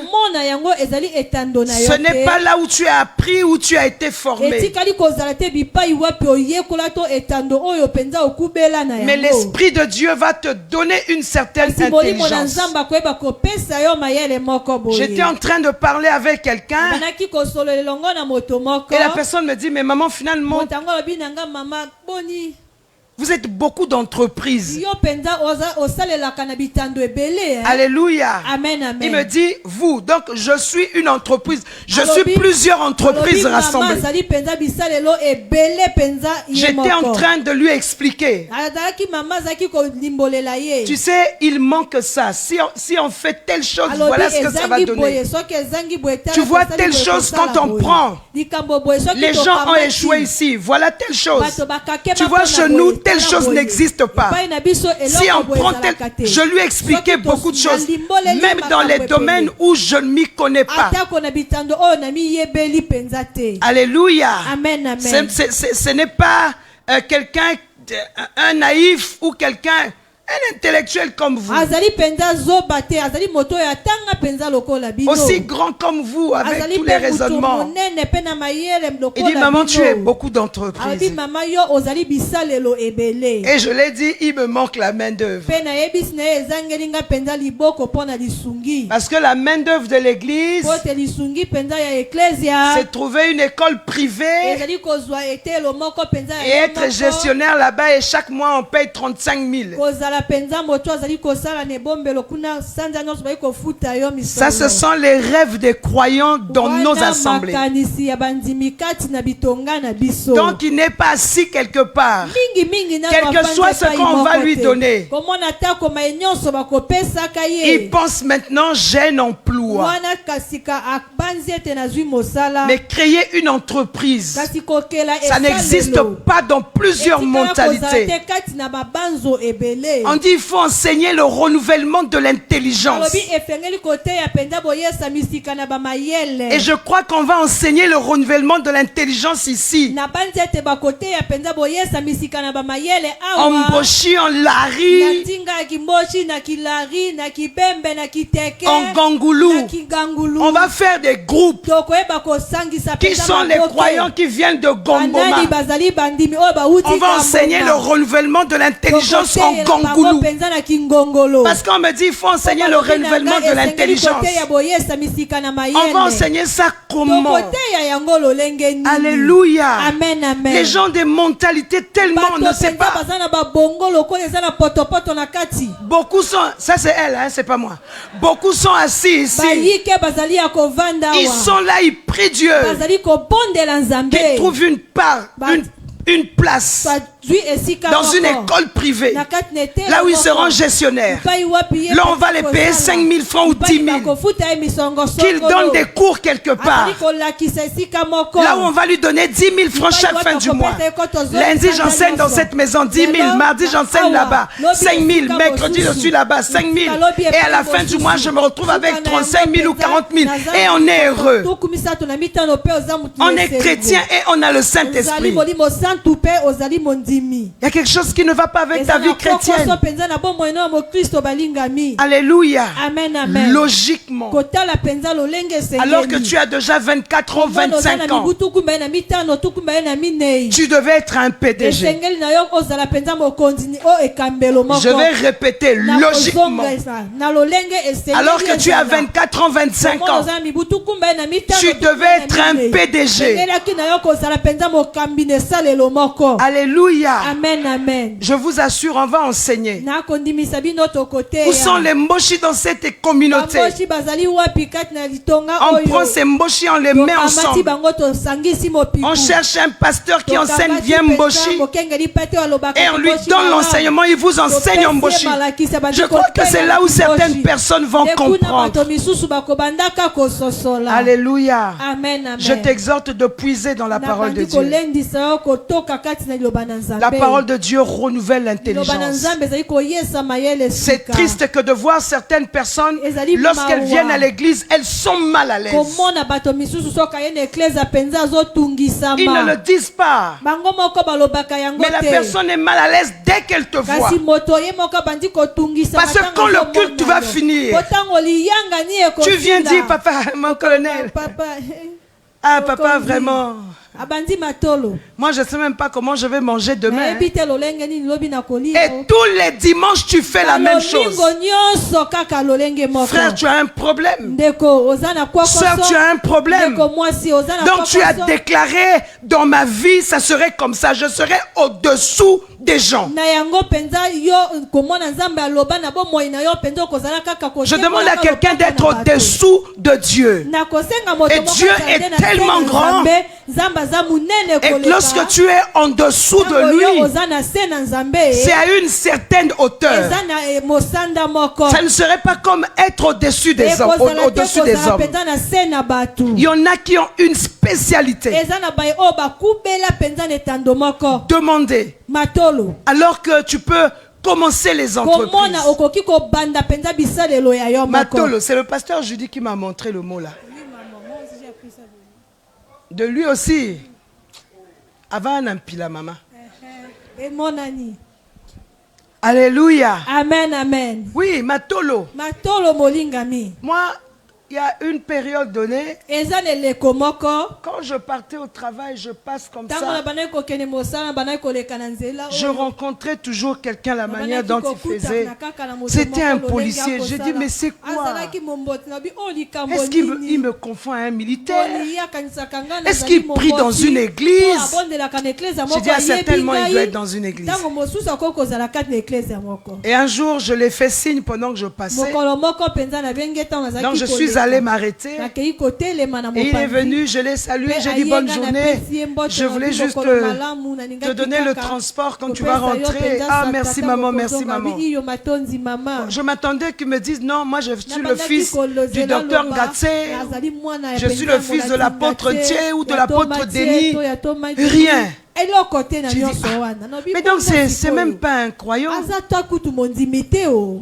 A: Ce n'est pas là où tu as appris, où tu as été formé. Mais l'Esprit de Dieu va te donner une certaine intelligence. J'étais en train de parler avec quelqu'un et la personne me dit, mais maman, finalement, vous Vous êtes beaucoup d'entreprises.
B: Yo penza osalelaka na bitando ebele.
A: Alléluia.
B: Amen, amen.
A: Il me dit, vous, donc je suis une entreprise. Je suis plusieurs entreprises rassemblées. J'étais en train de lui expliquer. Tu sais, il manque ça. Si on fait telle chose, voilà ce que ça va donner. Tu vois telle chose quand on prend. Les gens ont échoué ici. Voilà telle chose. Tu vois, chez nous, telle chose n'existe pas. Si on prend telle... Je lui ai expliqué beaucoup de choses. Même dans les domaines où je ne m'y connais pas. Alléluia.
B: Amen, amen.
A: Ce n'est pas quelqu'un, un naïf ou quelqu'un, un intellectuel comme vous. Aussi grand comme vous avec tous les raisonnements. Il dit, maman, tu es beaucoup d'entreprises. Et je l'ai dit, il me manque la main d'œuvre. Parce que la main d'œuvre de l'église, c'est trouver une école privée et être gestionnaire là-bas et chaque mois on paye 35 000. Ça, ce sont les rêves des croyants dans nos assemblées. Donc il n'est pas assis quelque part. Quel que soit ce qu'on va lui donner, il pense maintenant j'ai un emploi. Mais créer une entreprise, ça n'existe pas dans plusieurs mentalités. On dit il faut enseigner le renouvellement de l'intelligence. Et je crois qu'on va enseigner le renouvellement de l'intelligence ici. En Mboshi, en Lari, en Gangoulou. On va faire des groupes qui sont les croyants qui viennent de Gongoma. On va enseigner le renouvellement de l'intelligence en Gangoulou. Parce qu'on me dit il faut enseigner le renouvellement de l'intelligence. On va enseigner ça comment? Alléluia.
B: Amen, amen.
A: Les gens des mentalités tellement on ne sait pas. Beaucoup sont, ça c'est elle, hein, c'est pas moi. Beaucoup sont assis ici. Ils sont là, ils prient Dieu. Qu'ils trouvent une part, une place dans une école privée, là où ils seront gestionnaires. Là, on va les payer 5 000 francs ou 10 000. Qu'ils donnent des cours quelque part. Là où on va lui donner 10 000 francs chaque fin du mois. Lundi, j'enseigne dans cette maison 10 000. Mardi, j'enseigne là-bas 5 000. Mercredi, je suis là-bas 5 000. Et à la fin du mois, je me retrouve avec 35 000 ou 40 000. Et on est heureux. On est chrétien et on a le Saint-Esprit. Il y a quelque chose qui ne va pas avec ta vie chrétienne. Alléluia.
B: Amen, amen.
A: Logiquement, alors que tu as déjà 24 ans, 25 ans, tu devais être un PDG. Je vais répéter logiquement. Alors que tu as 24 ans, 25 ans, tu devais être un PDG. Alléluia.
B: Amen, amen.
A: Je vous assure, on va enseigner. Où sont les Mboshi dans cette communauté? On prend ces Mboshi, on les met ensemble. On cherche un pasteur qui enseigne bien Mboshi. Et on lui donne l'enseignement, il vous enseigne en Mboshi. Je crois que c'est là où certaines personnes vont comprendre. Alléluia.
B: Amen, amen.
A: Je t'exhorte de puiser dans la parole de Dieu. La parole de Dieu renouvelle l'intelligence. C'est triste que de voir certaines personnes, lorsqu'elles viennent à l'église, elles sont mal à l'aise. Ils ne le disent pas. Mais la personne est mal à l'aise dès qu'elle te voit. Parce que quand le culte va finir, tu viens dire, papa, mon colonel. Ah, papa, vraiment.
B: abandi matolo.
A: Moi, je ne sais même pas comment je vais manger demain.
B: nayebi te lolenge nini lobi na kolia.
A: Et tous les dimanches, tu fais la même chose.
B: Lolingo nyonso kaka lolenge moko.
A: Frère, tu as un problème.
B: Ndeko ozana kwa koso.
A: Sœur, tu as un problème.
B: Ndeko mwasi ozana kwa
A: Donc tu as déclaré, dans ma vie, ça serait comme ça. Je serai au-dessous des gens.
B: na yango penza yo komona nzambe aloba na bomoi na yo penza kozala kaka ko.
A: Je demande à quelqu'un d'être au-dessous de Dieu.
B: na kosenga moto
A: Et Dieu est tellement grand.
B: nzamba za munene
A: Et
B: koleka.
A: lorsque tu es en dessous de lui, c'est à une certaine hauteur.
B: ezana mosanda moko.
A: Ça ne serait pas comme être au-dessus des hommes. Au-dessus des hommes.
B: penza na se na batu.
A: Il y en a qui ont une spécialité.
B: ezana bai o bakubela penza netando moko.
A: Demandez.
B: matolo.
A: Alors que tu peux commencer les entreprises.
B: komona okoki ko banda penza bisalelo ya yo moko.
A: Matolo, c'est le pasteur Judy qui m'a montré le mot là. De lui aussi. Avant un pila maman.
B: Et mon ami.
A: Alléluia.
B: Amen, amen.
A: Oui, Matolo.
B: Matolo molingami.
A: Moi, il y a une période donnée,
B: Ezane le komoko.
A: quand je partais au travail, je passe comme
B: Tango
A: ça.
B: na banai ko kene mosala banai ko leka na nzela.
A: Je rencontrais toujours quelqu'un, la manière
B: Banai
A: dont
B: ko
A: il
B: kuta
A: faisait.
B: na kaka na moto
A: C'était un
B: moko
A: policier.
B: lolenge
A: J'ai dit, mais c'est quoi?
B: Azalaki momboti na bi o likambo
A: Est-ce qu'il
B: nini?
A: il me confond à un militaire?
B: Bolia kanisaka nga na
A: Est-ce
B: zali
A: qu'il prie
B: momboti.
A: dans une église?
B: Po abondelaka na église ya
A: J'ai
B: moko
A: dit, ah,
B: ayebi
A: certainement, il
B: ngai.
A: doit être dans une église.
B: Tango mosusu akoko kozala kati na église ya moko.
A: Et un jour, je l'ai fait signe pendant que je passais.
B: Mokolo moko penza na benge tango azaki.
A: Donc, je suis allé m'arrêter.
B: nakei kotelema na
A: Et il est
B: mopanzi.
A: venu, je l'ai salué, j'ai dit bonne journée. Je voulais juste te donner le transport quand tu vas rentrer. Ah, merci maman, merci maman. Je m'attendais qu'ils me disent non, moi je suis le fils du docteur Ngatse, je suis le fils de l'apôtre Thier ou de l'apôtre Denis. Rien. Mais donc c'est même pas un croyant.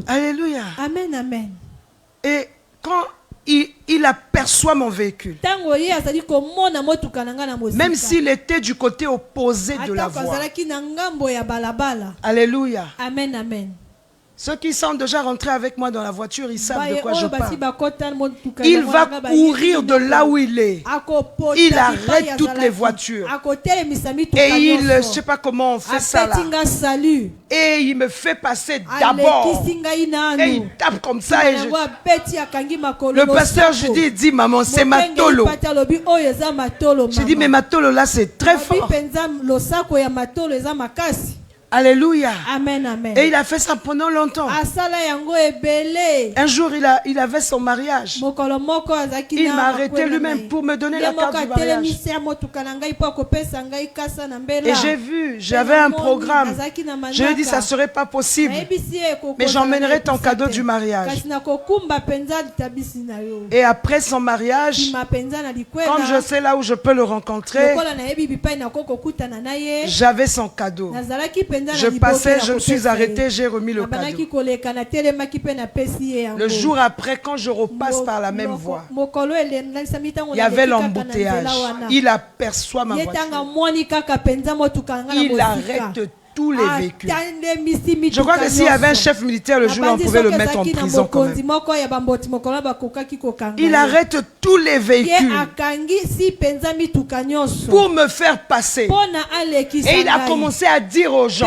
A: Alléluia.
B: Amen, amen.
A: Et quand il aperçoit mon véhicule, même s'il était du côté opposé de la voie. Alléluia.
B: Amen, amen.
A: Ceux qui sont déjà rentrés avec moi dans la voiture, ils savent de quoi je parle. Il va courir de là où il est. Il arrête toutes les voitures. Et il, je ne sais pas comment on fait ça là. Et il me fait passer d'abord. Et il tape comme ça. Et le pasteur, je dis, dit, maman, c'est Matolo. J'ai dit, mais Matolo là, c'est très fort. Alléluia.
B: Amen, amen.
A: Et il a fait ça pendant longtemps. Un jour, il avait son mariage. Il m'a arrêté lui-même pour me donner la carte du mariage. Et j'ai vu, j'avais un programme. Je lui ai dit, ça ne serait pas possible. Mais j'emmènerai ton cadeau du mariage. Et après son mariage, comme je sais là où je peux le rencontrer, j'avais son cadeau. Je passais, je me suis arrêté, j'ai remis le cadeau. Le jour après, quand je repasse par la même voie, il y avait l'embouteillage. Il aperçoit ma voiture. Il arrête tous les véhicules. Je crois que s'il y avait un chef militaire le jour, on pouvait le mettre en prison quand même. Il arrête tous les véhicules pour me faire passer. Et il a commencé à dire aux gens,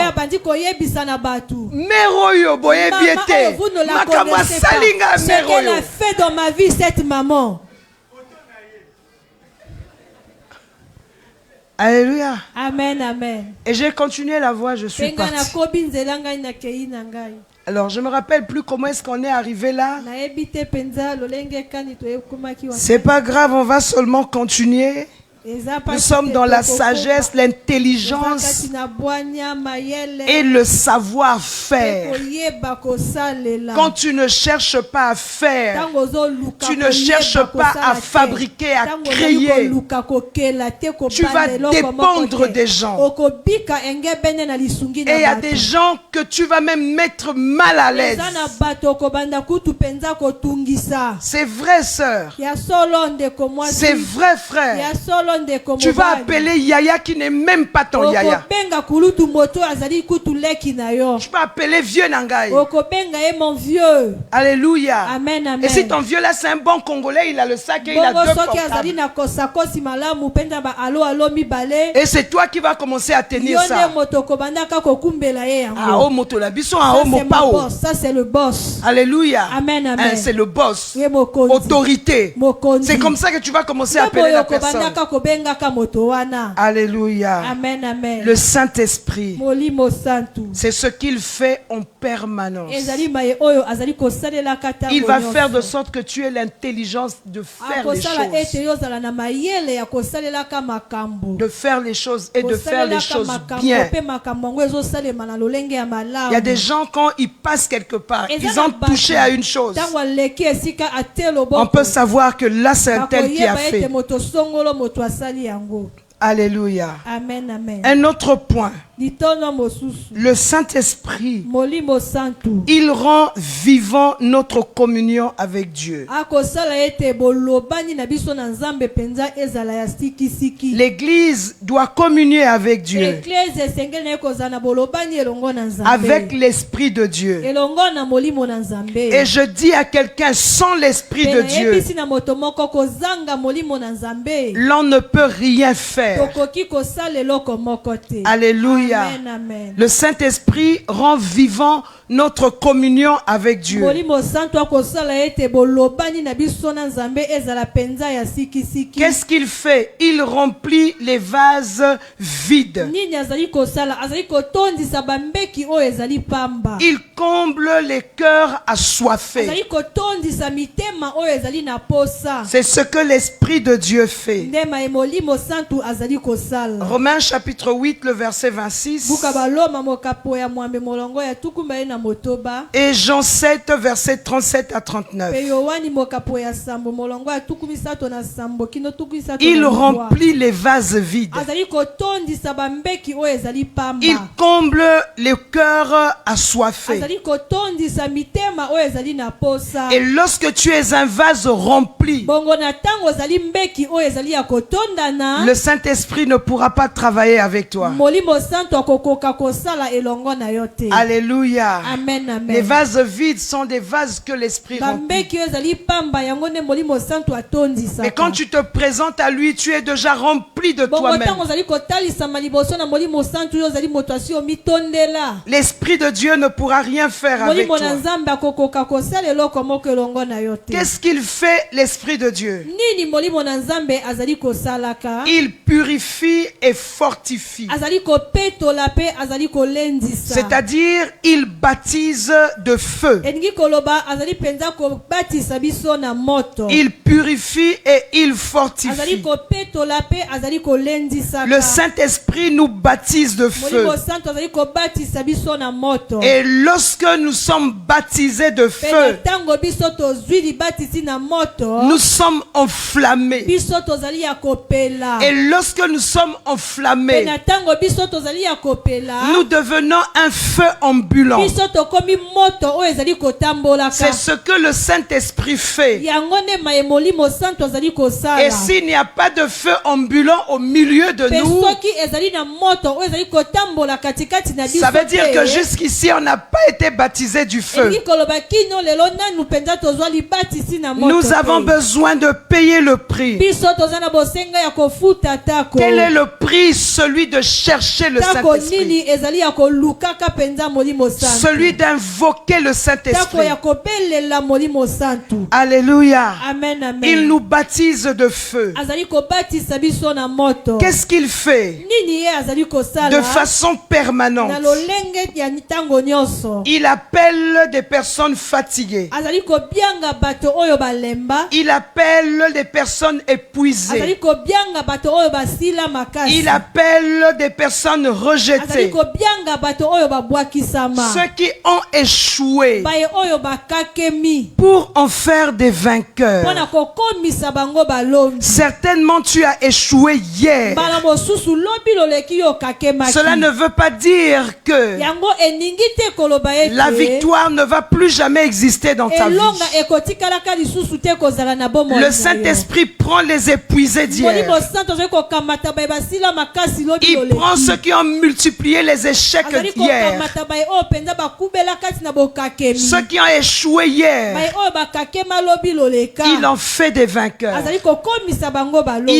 A: Meroyo boye biete, makamba salinga
B: ce qu'elle
A: meroyo.
B: a fait dans ma vie, cette maman.
A: Alléluia.
B: Amen, amen.
A: Et j'ai continué la voie, je suis parti. Alors je me rappelle plus comment est-ce qu'on est arrivé là. C'est pas grave, on va seulement continuer. Nous sommes dans la sagesse, l'intelligence et le savoir-faire. Quand tu ne cherches pas à faire, tu ne cherches pas à fabriquer, à créer, tu vas dépendre des gens. Et il y a des gens que tu vas même mettre mal à l'aise. C'est vrai, sœur. C'est vrai, frère. Tu vas appeler Yaya qui n'est même pas ton Yaya. Tu vas appeler vieux Nangai.
B: Mon vieux.
A: Alléluia.
B: Amen, amen.
A: Et si ton vieux là c'est un bon Congolais, il a le sac et il a 2 portables. Et c'est toi qui vas commencer à tenir ça.
B: Ça c'est le boss.
A: Alléluia.
B: Amen, amen.
A: C'est le boss. Autorité. C'est comme ça que tu vas commencer à appeler la personne. Alléluia.
B: Amen, amen.
A: Le Saint-Esprit, c'est ce qu'il fait en permanence. Il va faire de sorte que tu aies l'intelligence de faire les choses. De faire les choses et de faire les choses bien. Il y a des gens quand ils passent quelque part, ils ont touché à une chose. On peut savoir que là c'est un tel qui a fait. Alléluia.
B: Amen, amen.
A: Un autre point. Le Saint-Esprit, il rend vivant notre communion avec Dieu. L'Église doit communier avec Dieu, avec l'Esprit de Dieu. Et je dis à quelqu'un, sans l'Esprit de Dieu, l'on ne peut rien faire. Alléluia.
B: Amen, amen.
A: Le Saint-Esprit rend vivant notre communion avec Dieu. Qu'est-ce qu'il fait? Il remplit les vases vides. Il comble les cœurs assoiffés. C'est ce que l'Esprit de Dieu fait. Romains chapitre 8, le verset 26. Et Jean 7, verset 37 à 39. Il remplit les vases vides. Il comble les cœurs assoiffés. Et lorsque tu es un vase rempli, le Saint-Esprit ne pourra pas travailler avec toi. Alléluia.
B: Amen, amen.
A: Les vases vides sont des vases que l'Esprit remplit. Mais quand tu te présentes à lui, tu es déjà rempli de toi-même. L'Esprit de Dieu ne pourra rien faire avec toi. Qu'est-ce qu'il fait, l'Esprit de Dieu? Il purifie et fortifie. C'est-à-dire, il baptise de feu. Il purifie et il fortifie. Le Saint-Esprit nous baptise de feu. Et lorsque nous sommes baptisés de feu, nous sommes enflammés. Et lorsque nous sommes enflammés, nous devenons un feu ambulant. C'est ce que le Saint-Esprit fait. Et s'il n'y a pas de feu ambulant au milieu de nous, ça veut dire que jusqu'ici on n'a pas été baptisé du feu. Nous avons besoin de payer le prix. Quel est le prix? Celui de chercher le Saint-Esprit, celui d'invoquer le Saint-Esprit. Alléluia.
B: Amen, amen.
A: Il nous baptise de feu. Qu'est-ce qu'il fait? De façon permanente, il appelle des personnes fatiguées. Il appelle des personnes épuisées. Il appelle des personnes rejetées. Ceux qui qui ont échoué
B: baye oyo bakakemi
A: pour en faire des vainqueurs.
B: mpona kokomisa bango balongi.
A: Certainement tu as échoué hier.
B: mbala mosusu lobi loleki yo okakemaki.
A: Cela ne veut pas dire que
B: yango eningi te koloba ete
A: la victoire ne va plus jamais exister dans ta vie.
B: elonga ekotikalaka lisusu te kozala na bomoi
A: Le Saint-Esprit prend les épuisés d'hier.
B: molimo santo azali kokamata baye basila makasi lobi
A: Il prend
B: loleki.
A: ceux qui ont multiplié les échecs
B: azali
A: d'hier.
B: kokamata baye oyo mpenza bakubela kati na bokakemi.
A: Ceux qui ont échoué hier.
B: baye oyo bakakema lobi loleka.
A: Il en fait des vainqueurs.
B: azali kokomisa bango balongi.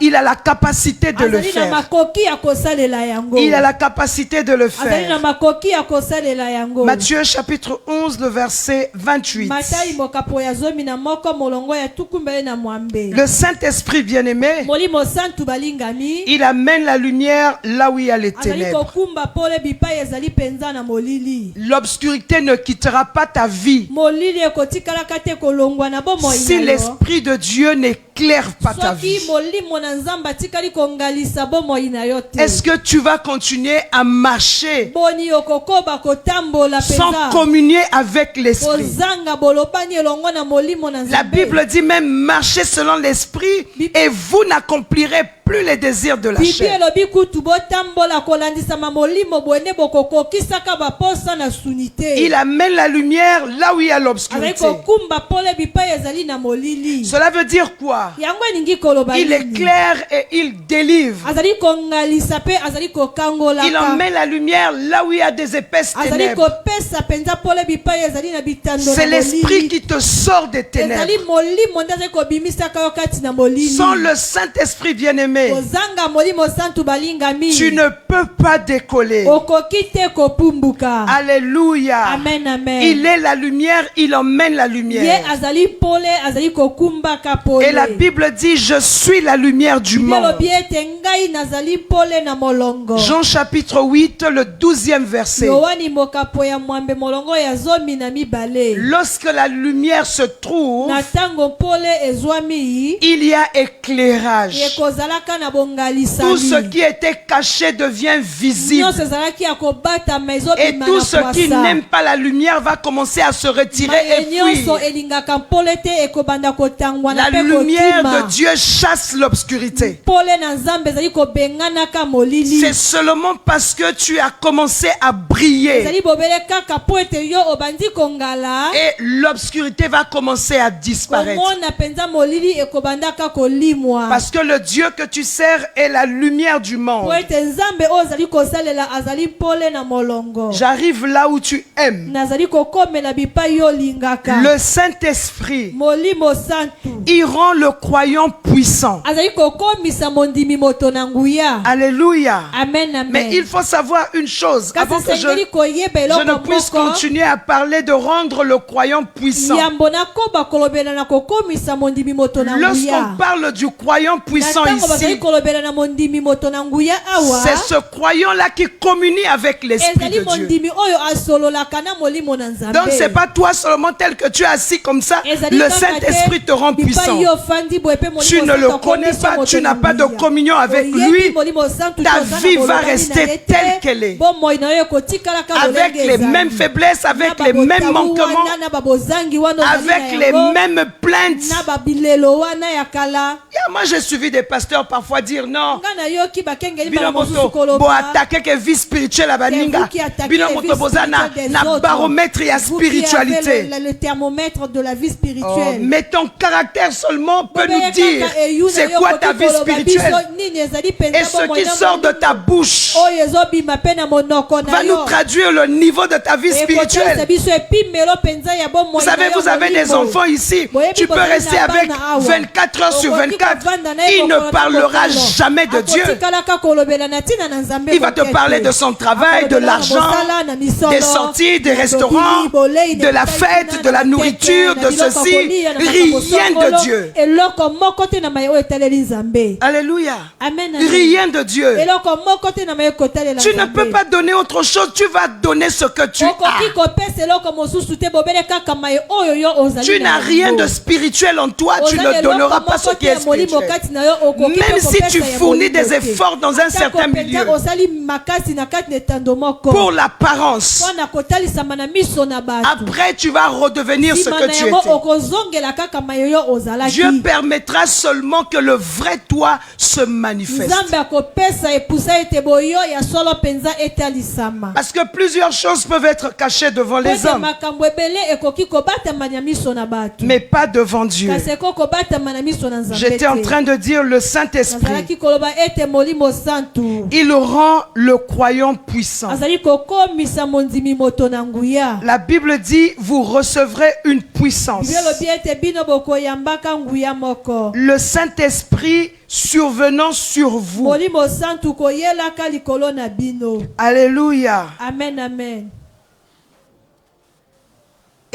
A: Il a la capacité de le
B: azali na
A: faire.
B: makoki ya kosalela yango.
A: Il a la capacité de le
B: azali na
A: faire.
B: makoki ya kosalela yango.
A: Matthieu chapitre 11, le verset 28.
B: Matayi mokapo ya zomi na moko molongo ya tuku mbele na mwambe.
A: Le Saint-Esprit bien-aimé,
B: molimo santu balingami.
A: il amène la lumière là où il y a les
B: azali
A: ténèbres.
B: kokumba pole bipai ezali penza na molili.
A: L'obscurité ne quittera pas ta vie
B: molili ekotikalaka te kolongwa na bomoi
A: si
B: na yo.
A: l'Esprit de Dieu n'éclaire pas ta vie.
B: soki molimo na nzambe atikali kongalisa bomoi na yo te.
A: Est-ce que tu vas continuer à marcher
B: boni okokoba kotambola
A: sans
B: penza
A: communier avec l'Esprit?
B: kozanga bolobani elongo na molimo na
A: La
B: nzambe.
A: Bible dit même marcher selon l'Esprit et vous n'accomplirez plus les désirs de la
B: bibi
A: chair.
B: elobi kutu botambola kolandisama molimo bwene bokokokisaka baposa na suni te.
A: Il amène la lumière là où il y a
B: azali
A: l'obscurité.
B: kokumba pole bipai ezali na molili.
A: Cela veut dire quoi?
B: yango eningi koloba
A: Il
B: nini?
A: éclaire et il délivre.
B: azali kongalisa pe azali
A: Il
B: kokangolaka.
A: emmène la lumière là où il y a des épaisses
B: azali
A: ténèbres.
B: kopesa penza pole bipai ezali na bitando na
A: C'est l'Esprit
B: molili.
A: qui te sort des ténèbres.
B: ezali molimo nde azali kobimisaka yo kati na molili.
A: Sans le Saint-Esprit bien-aimé,
B: kozanga molimo santu balingami.
A: tu ne peux pas décoller.
B: okoki te kopumbuka.
A: Alléluia.
B: amen amen.
A: Il est la lumière, il emmène la
B: ye
A: lumière.
B: azali pole azali kokumbaka pole.
A: Et la Bible dit, je suis la lumière du
B: Bible
A: monde.
B: elobi ete ngai nazali pole na molongo.
A: Jean chapitre 8, le 12e verset.
B: yohani mokapo ya mwambe molongo ya zomi na mibale.
A: Lorsque la lumière se trouve,
B: na ntango pole ezwami
A: il y a éclairage.
B: ekozalaka na bongalisami.
A: Tout ce qui était caché devient visible.
B: nyonso ezalaki ya kobatama
A: Et
B: ezobima
A: tout
B: na
A: ce qui
B: kwasa.
A: n'aime pas la lumière va commencer à se retirer
B: maye
A: et
B: nyonso
A: fuir.
B: elingaka pole te ekobanda kotangwa na
A: La
B: mpe
A: lumière
B: kokima.
A: de Dieu chasse l'obscurité.
B: pole na nzambe ezali kobenganaka molili.
A: C'est seulement parce que tu as commencé à briller
B: ezali bobele kaka po ete yo obandi kongala.
A: et l'obscurité va commencer à disparaître.
B: komona penza molili ekobandaka kolimwa.
A: Parce que le Dieu que tu sers est la lumière du monde.
B: po ete nzambe oyo azali kosalela azali pole na molongo.
A: J'arrive là où tu aimes.
B: nazali kokomela bipai yo olingaka.
A: Le Saint-Esprit,
B: molimo santu
A: il rend le croyant puissant.
B: azali kokomisa mondimi moto na nguya.
A: Alléluia.
B: amen amen.
A: Mais il faut savoir une chose avant
B: kasi
A: que
B: esengeli koyeba
A: je ne
B: eloko
A: puisse
B: moko.
A: continuer à parler de rendre le croyant puissant.
B: yambo nakoba kolobela na kokomisa mondimi moto na nguya.
A: Lorsqu'on parle du croyant puissant
B: na ntango bazali
A: ici,
B: kolobela na mondimi moto na nguya awa.
A: c'est ce croyant-là qui communie avec l'Esprit
B: ezali
A: de Dieu.
B: mondimi oyo asololaka na molimo na nzambe.
A: Donc c'est pas toi seulement tel que tu es assis comme ça,
B: Ezali
A: le
B: kaka
A: Saint-Esprit te rend
B: bipai
A: puissant.
B: yo ofandi boye pe molimo
A: Tu ne
B: santu
A: le connais
B: akomisa
A: pas,
B: moto
A: tu
B: na
A: n'as pas de
B: nguya.
A: communion avec
B: Oyebi
A: lui.
B: molimo santu
A: Ta
B: toza na
A: vie va
B: bolobani
A: rester
B: na ye te.
A: telle qu'elle est.
B: bomoi na yo ekotikalaka
A: Avec
B: lolenge
A: les
B: ezali.
A: mêmes faiblesses, avec
B: Na
A: les mêmes
B: babotabu
A: manquements,
B: wana, na babozangi wana ozali
A: avec
B: na
A: les
B: yango,
A: mêmes plaintes.
B: na babilelo wana ya kala.
A: Moi j'ai suivi des pasteurs parfois dire non.
B: nga nayoki bakengeli
A: Bino
B: bana
A: moto
B: mosusu
A: bo
B: koloba
A: attaquer que vie spirituelle à baninga.
B: vous qui attaquez
A: Bino
B: les
A: moto
B: vies
A: boza na
B: spirituelles des
A: na
B: autres.
A: baromètre et à
B: Vous qui avez
A: spiritualité.
B: le thermomètre de la vie
A: Oh,
B: spirituelle.
A: mais ton caractère seulement peut
B: Bobeye
A: nous dire
B: kaka eyu na
A: c'est
B: yo
A: quoi
B: koki
A: ta vie
B: koloba
A: spirituelle.
B: biso nini ezali penza
A: Et ce
B: bomoi
A: qui
B: na
A: sort de
B: molimo
A: ta bouche
B: oyo ezobima pe na monoko na
A: va
B: yo.
A: nous traduire le niveau de ta vie
B: Ekotalisa
A: spirituelle.
B: biso epimelo penza ya bomoi
A: Vous
B: na
A: savez,
B: yo
A: vous avez des
B: molimo.
A: enfants ici.
B: Boyebi
A: Tu peux
B: kozali
A: rester
B: na
A: avec
B: bana awa.
A: 24 heures sur
B: Okoki
A: 24.
B: kovanda na ye
A: Il ne
B: kokolo na
A: parlera
B: kokolo.
A: jamais de Dieu.
B: Akotikalaka kolobela na ntina na Nzambe
A: Il va te
B: mokete.
A: parler de son travail, de
B: Akolobela na
A: l'argent,
B: mosala, na misolo,
A: des sorties, des
B: na
A: restaurants,
B: bobili, bolei,
A: de la
B: na
A: fête,
B: bitai,
A: de la
B: na
A: nourriture,
B: na
A: de
B: biloko
A: ceci.
B: kolia, na
A: Rien
B: makambo
A: de Dieu.
B: songolo. eloko moko te na maye oyo etaleli nzambe.
A: Alléluia.
B: Amen, amen.
A: Rien de Dieu.
B: eloko moko te na maye kotalela
A: Tu ne peux pas donner autre chose, tu vas donner ce que tu
B: okoki
A: as.
B: kopesa eloko mosusu te bobele kaka maye oyo yo ozali
A: Tu
B: na
A: n'as rien
B: yango.
A: de spirituel en toi, tu
B: Ozali
A: ne
B: eloko
A: donneras pas ce
B: moko
A: qui
B: te
A: est
B: ya molimo
A: spirituel.
B: kati na yo, okoki
A: Même
B: te
A: si
B: kopesa
A: tu
B: ya
A: fournis
B: molimo
A: des
B: te.
A: efforts dans un
B: Ata
A: certain
B: kopesa
A: milieu
B: ozali makasi na kati na etando moko
A: pour l'apparence,
B: mpo na kotalisama na miso na bato.
A: après tu vas redevenir ce
B: Nsima
A: que
B: na
A: tu
B: yango
A: étais.
B: okozongela kaka maye yo ozalaki.
A: Dieu permettra seulement que le vrai toi se manifeste.
B: Nzambe akopesa epusa ete boyo ya solo penza etalisama.
A: Parce que plusieurs choses peuvent être cachées devant les
B: Pote
A: hommes,
B: makambo ebele ekoki kobatama na miso na bato.
A: mais pas devant Dieu.
B: Kasi ekoki kobatama na miso na Nzambe
A: J'étais en
B: te.
A: train de dire le Saint-Esprit,
B: Nazalaki koloba ete molimo santu
A: il rend le croyant puissant.
B: azali kokomisa mondimi moto na nguya.
A: La Bible dit, vous recevrez une puissance.
B: Biblia elobi ete bino bokoyambaka nguya moko.
A: Le Saint-Esprit survenant sur vous.
B: Molimo santu koyelaka likolo na bino.
A: Alléluia.
B: Amen, amen.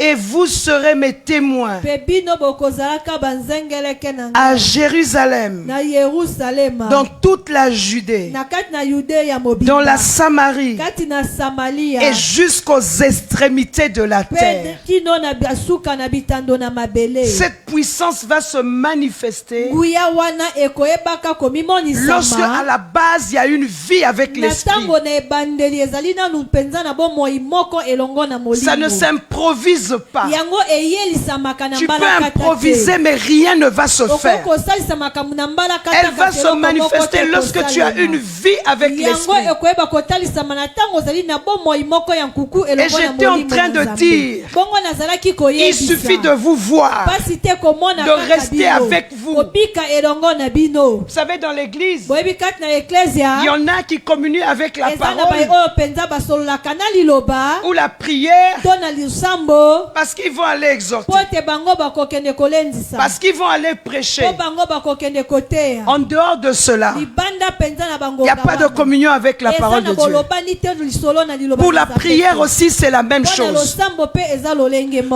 A: Et vous serez mes témoins
B: Pe bino bokozalaka banzengeleke na
A: à
B: ngai.
A: Jérusalem,
B: Na Yerusalema.
A: dans toute la Judée,
B: Na kati na Yude ya mobimba.
A: dans la Samarie
B: Kati na Samalia.
A: et jusqu'aux extrémités de la
B: Pe
A: terre.
B: kino na basuka na bitando na mabele.
A: Cette puissance va se manifester
B: Nguya wana ekoyebaka
A: lorsque
B: komimonisama.
A: à la base il y a une vie avec
B: Na
A: l'esprit.
B: tango na ebandeli ezali nanu mpenza na bomoi moko elongo na molimo.
A: Ça ne s'improvise pas.
B: Yango eyelisamaka na
A: Tu peux
B: mbala kata
A: improviser,
B: te.
A: mais rien ne va se faire.
B: Okokosalisamaka na mbala kata
A: Elle va
B: kata
A: se
B: eloko moko
A: manifester
B: te
A: lorsque tu as
B: kosalema.
A: une vie avec
B: Yango
A: l'esprit.
B: ekoyeba kotalisama na tango ozali na bomoi moko ya nkuku elongo na
A: j'étais en
B: molimo
A: train
B: na
A: de
B: Nzambe.
A: dire,
B: Bongo nazalaki
A: Il
B: koyebisa.
A: suffit de vous voir.
B: Pasi te komona
A: de
B: kaka
A: rester
B: bino.
A: avec vous.
B: Kobika elongo na bino.
A: Vous savez, dans l'église,
B: Boyebi kati na eklesia.
A: il y en a qui communient avec la
B: Eza na baye
A: parole
B: oyo penza basololaka na liloba.
A: ou la prière
B: To na lisambo.
A: parce qu'ils vont aller exhorter,
B: Po te bango bakokende kolendisa.
A: parce qu'ils vont aller prêcher.
B: Po bango bakokende koteya.
A: En dehors de cela,
B: Libanda penza na bango.
A: il n'y a pas de communion avec la parole de Dieu. Pour la prière aussi, c'est la même chose.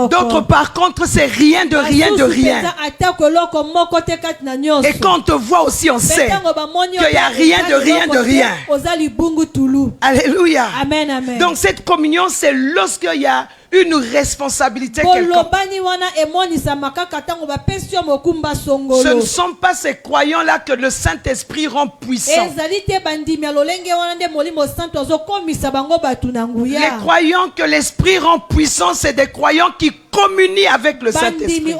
A: D'autres, par contre, c'est rien de rien de rien. Et quand on te voit aussi, on sait qu'il n'y a rien de rien de rien. Alléluia.
B: Amen, amen.
A: Donc cette communion, c'est lorsqu'il y a une responsabilité quelque part. Ce ne sont pas ces croyants-là que le Saint-Esprit rend puissants. Les croyants que l'Esprit rend puissants, c'est des croyants qui communient avec le Saint-Esprit.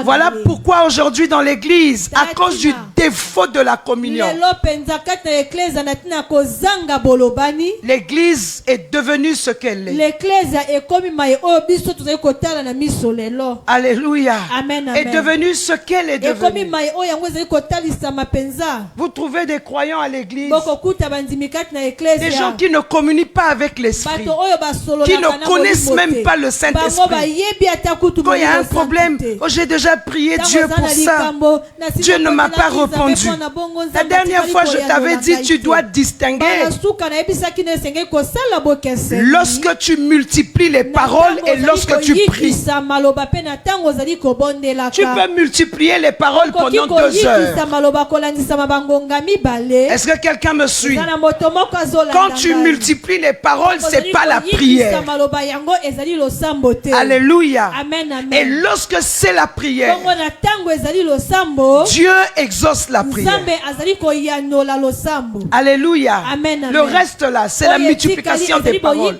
A: Voilà pourquoi aujourd'hui dans l'Église, à cause du défaut de la communion, l'Église est devenue ce qu'elle est. Alléluia.
B: Amen,
A: Est
B: amen.
A: devenue ce qu'elle est devenue. Vous trouvez des croyants à l'Église, des gens qui ne communient pas avec l'Esprit, qui ne connaissent même pas le Saint-Esprit. Quand il y a un problème, oh, j'ai déjà prié Dieu pour ça. Dieu ne m'a pas répondu. La dernière fois, je t'avais dit, tu dois distinguer. Lorsque tu multiplies les paroles et lorsque tu pries, tu peux multiplier les paroles pendant 2 heures. Est-ce que quelqu'un me suit? Quand tu multiplies les paroles, c'est pas la prière. Alléluia.
B: Amen, amen.
A: Et lorsque c'est la prière, Dieu exauce la prière. Alléluia.
B: Amen, amen.
A: Le reste là, c'est la multiplication des paroles.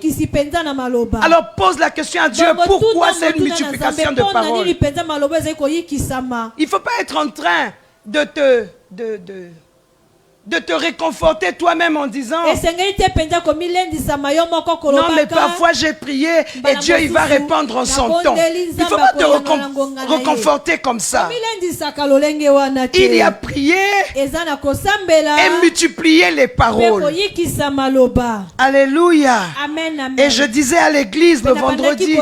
A: Alors pose la question à Dieu, pourquoi c'est une multiplication de paroles? Il ne faut pas être en train de te réconforter toi-même en disant non, mais parfois j'ai prié et Dieu il va répondre en son temps. Il ne faut pas te réconforter comme ça. Il y a prié et multiplié les paroles. Alléluia.
B: Amen, amen.
A: Et je disais à l'église le vendredi, le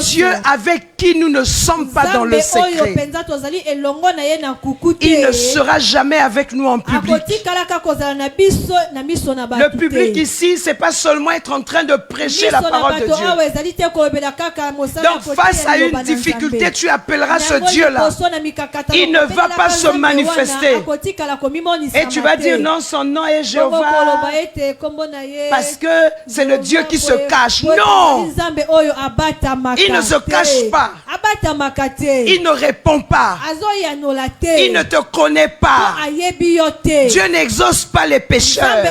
A: Dieu avec qui nous ne sommes pas dans le secret, il ne sera jamais avec nous en public. Le public ici, c'est pas seulement être en train de prêcher la parole de Dieu. Donc face à une difficulté, tu appelleras ce Dieu-là. Il ne va pas se manifester. Et tu vas dire non, son nom est Jéhovah. Parce que c'est le Dieu qui se cache. Non! Il ne se cache pas. Il ne répond pas. Il ne te connaît pas. Dieu n'exauce pas les pécheurs,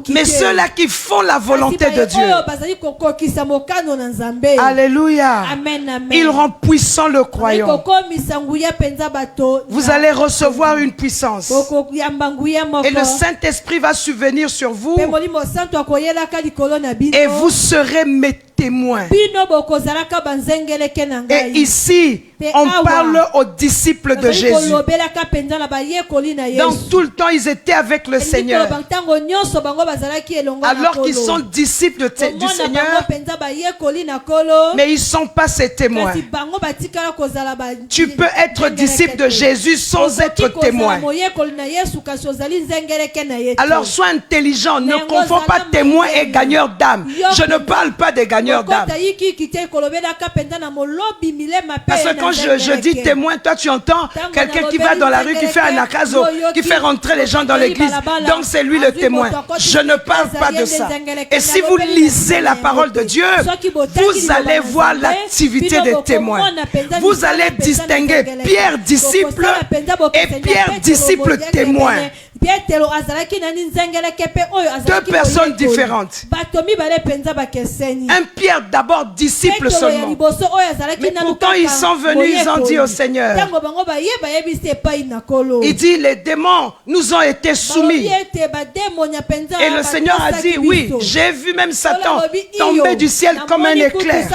A: mais ceux-là qui font la volonté de Dieu. Alléluia. Il rend puissant le croyant. Vous allez recevoir une puissance. Et le Saint-Esprit va subvenir sur vous. Et vous serez mes témoins. Et ici, on parle aux disciples de Jésus. Donc tout le temps, ils étaient avec le Seigneur. Alors qu'ils sont disciples du Seigneur, mais ils ne sont pas ses témoins. Tu peux être disciple de Jésus sans être témoin. Alors sois intelligent, ne confonds pas témoin et gagneur d'âme. Je ne parle pas des gagneurs d'âme. Parce que quand je dis témoin, toi tu entends quelqu'un qui va dans la rue, qui fait un akazo, qui fait rentrer les gens dans l'église. Donc c'est lui le témoin. Je ne parle pas de ça. Et si vous lisez la parole de Dieu, vous allez voir l'activité des témoins. Vous allez distinguer Pierre disciple et Pierre disciple témoin. Deux personnes différentes. Un Pierre d'abord disciple seulement. Mais pourtant ils sont venus, ils ont dit au Seigneur. Il dit les démons nous ont été soumis. Et le Seigneur a dit oui, j'ai vu même Satan tomber du ciel comme un éclair.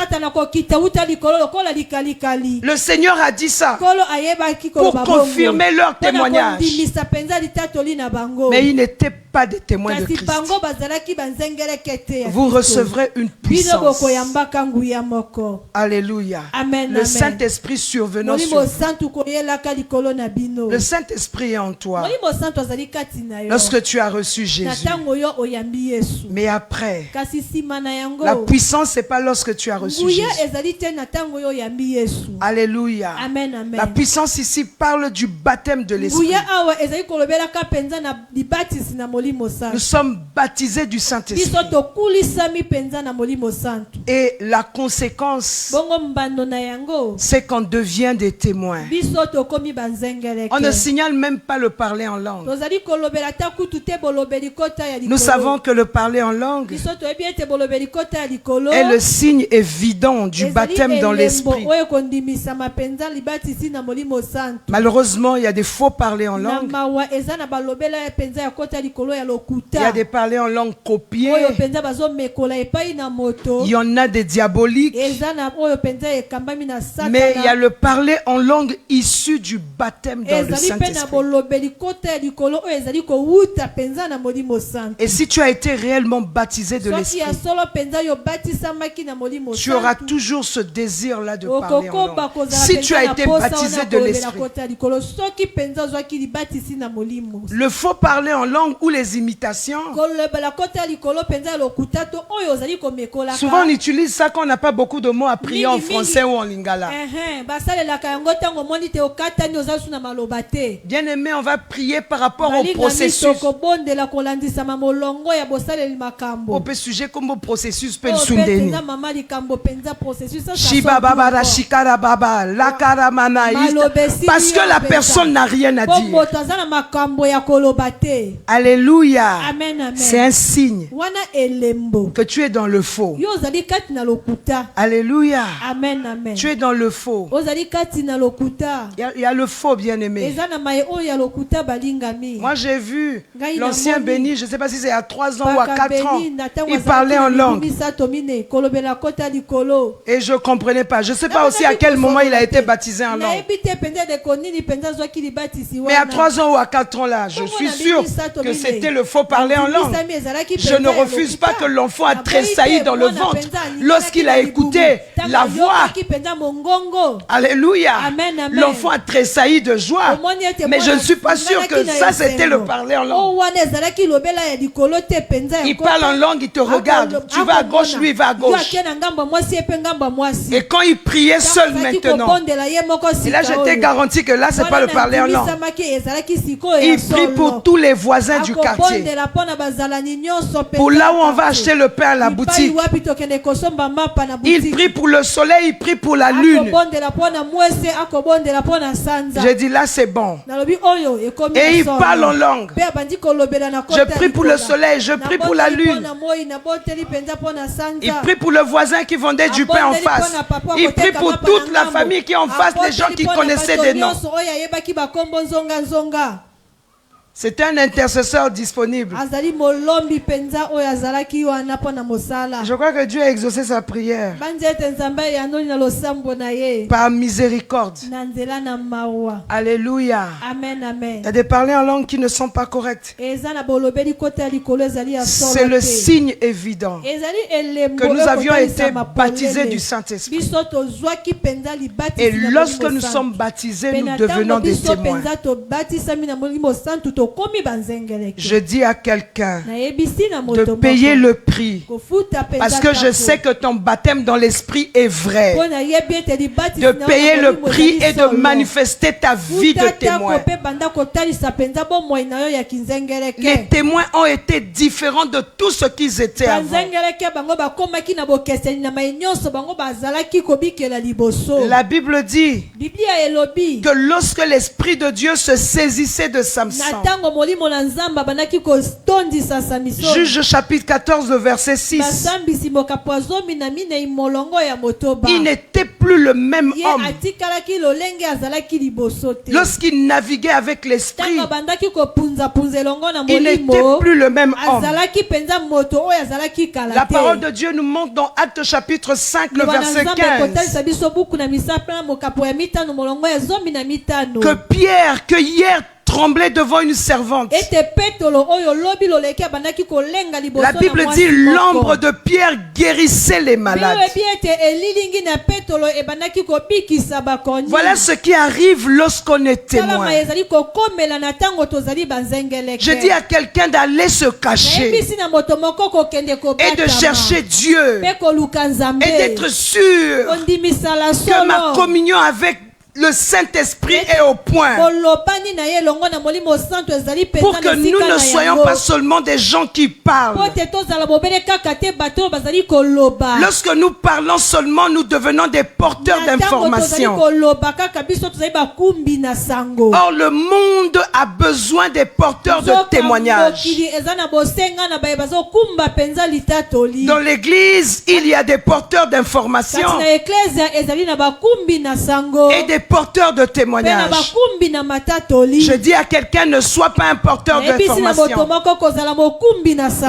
A: Le Seigneur a dit ça pour confirmer leur témoignage. Mais ils n'étaient pas des témoins de Christ. Vous recevrez une puissance. Alléluia. Le Saint-Esprit survenant sur vous. Le Saint-Esprit est en toi lorsque tu as reçu Jésus. Mais après, la puissance, c'est pas lorsque tu as reçu Jésus. Alléluia. La puissance ici parle du baptême de l'Esprit. Nous sommes baptisés du Saint-Esprit. Et la conséquence, c'est qu'on devient des témoins. On ne signale même pas le parler en langue. Nous savons que le parler en langue est le signe évident du baptême dans l'Esprit. Malheureusement, il y a des faux parlers en langue. Il y a des parlers en langue copiés. Il y en a des diaboliques. Mais il y a le parler en langue issu du baptême dans le Saint-Esprit. Et si tu as été réellement baptisé de l'Esprit, tu auras toujours ce désir-là de parler en langue. Si tu as été baptisé de l'Esprit, le faux parler en langue ou les imitations, souvent on utilise ça quand on n'a pas beaucoup de mots à prier en français ou en lingala. Bien aimé, on va prier par rapport au processus. On peut sujet comme au processus peut sundeni. Shiba baba la shikara baba la karamana. Parce que la personne n'a rien à dire. Alléluia. C'est un signe que tu es dans le faux. Alléluia. Tu es dans le faux. Il y a le faux, bien-aimé. Moi j'ai vu l'ancien béni, je ne sais pas si c'est à 3 ans ou à 4 ans, il parlait en langue. Et je ne comprenais pas. Je ne sais pas aussi à quel moment il a été baptisé en langue. Mais à 3 ans ou à 4 ans là, je suis sûr que c'était le faux parler en langue. Je ne refuse pas que l'enfant a tressailli dans le ventre lorsqu'il a écouté la voix. Alléluia.
B: Amen, amen.
A: L'enfant a tressailli de joie. Mais je ne suis pas sûr que ça c'était le parler en langue. Il parle en langue, il te regarde. Tu vas à gauche, lui il va à gauche. Et quand il priait seul maintenant, et là je t'ai garanti que là c'est pas le parler en langue. Il prie pour tous les voisins du quartier. Pour là où on va acheter le pain à la boutique. Il prie pour le soleil, il prie pour la lune. J'ai dit là c'est bon. Et il parle en langue. Je prie pour le soleil, je prie pour la lune. Il prie pour le voisin qui vendait du pain en face. Il prie pour toute la famille qui est en face, les gens qui connaissaient des noms. C'est un intercesseur disponible. Je crois que Dieu a exaucé sa prière par miséricorde. Alléluia.
B: Amen, amen.
A: Il y a des parlers en langue qui ne sont pas corrects. C'est le signe évident que nous avions été baptisés du Saint-Esprit. Et lorsque nous sommes baptisés, nous devenons des témoins. Je dis à quelqu'un de payer le prix parce que je sais que ton baptême dans l'esprit est vrai. De payer le prix et de manifester ta vie de témoin. Les témoins ont été différents de tout ce qu'ils étaient avant. La Bible dit que lorsque l'Esprit de Dieu se saisissait de Samson, Juge chapitre 14 verset 6, il n'était plus le même homme. Lorsqu'il naviguait avec l'esprit, il n'était plus le même homme. La parole de Dieu nous montre dans Actes chapitre 5 le verset 15 que Pierre, que hier tremblait devant une servante. La Bible dit l'ombre de Pierre guérissait les malades. Voilà ce qui arrive lorsqu'on est témoin. Je dis à quelqu'un d'aller se cacher et de chercher Dieu et d'être sûr que ma communion avec le Saint-Esprit est au point. Pour que nous ne soyons pas seulement des gens qui parlent. Lorsque nous parlons seulement, nous devenons des porteurs d'informations. Or, le monde a besoin des porteurs de témoignages. Dans l'église, il y a des porteurs d'informations et des porteurs de témoignages. Je dis à quelqu'un, ne sois pas un porteur d'information.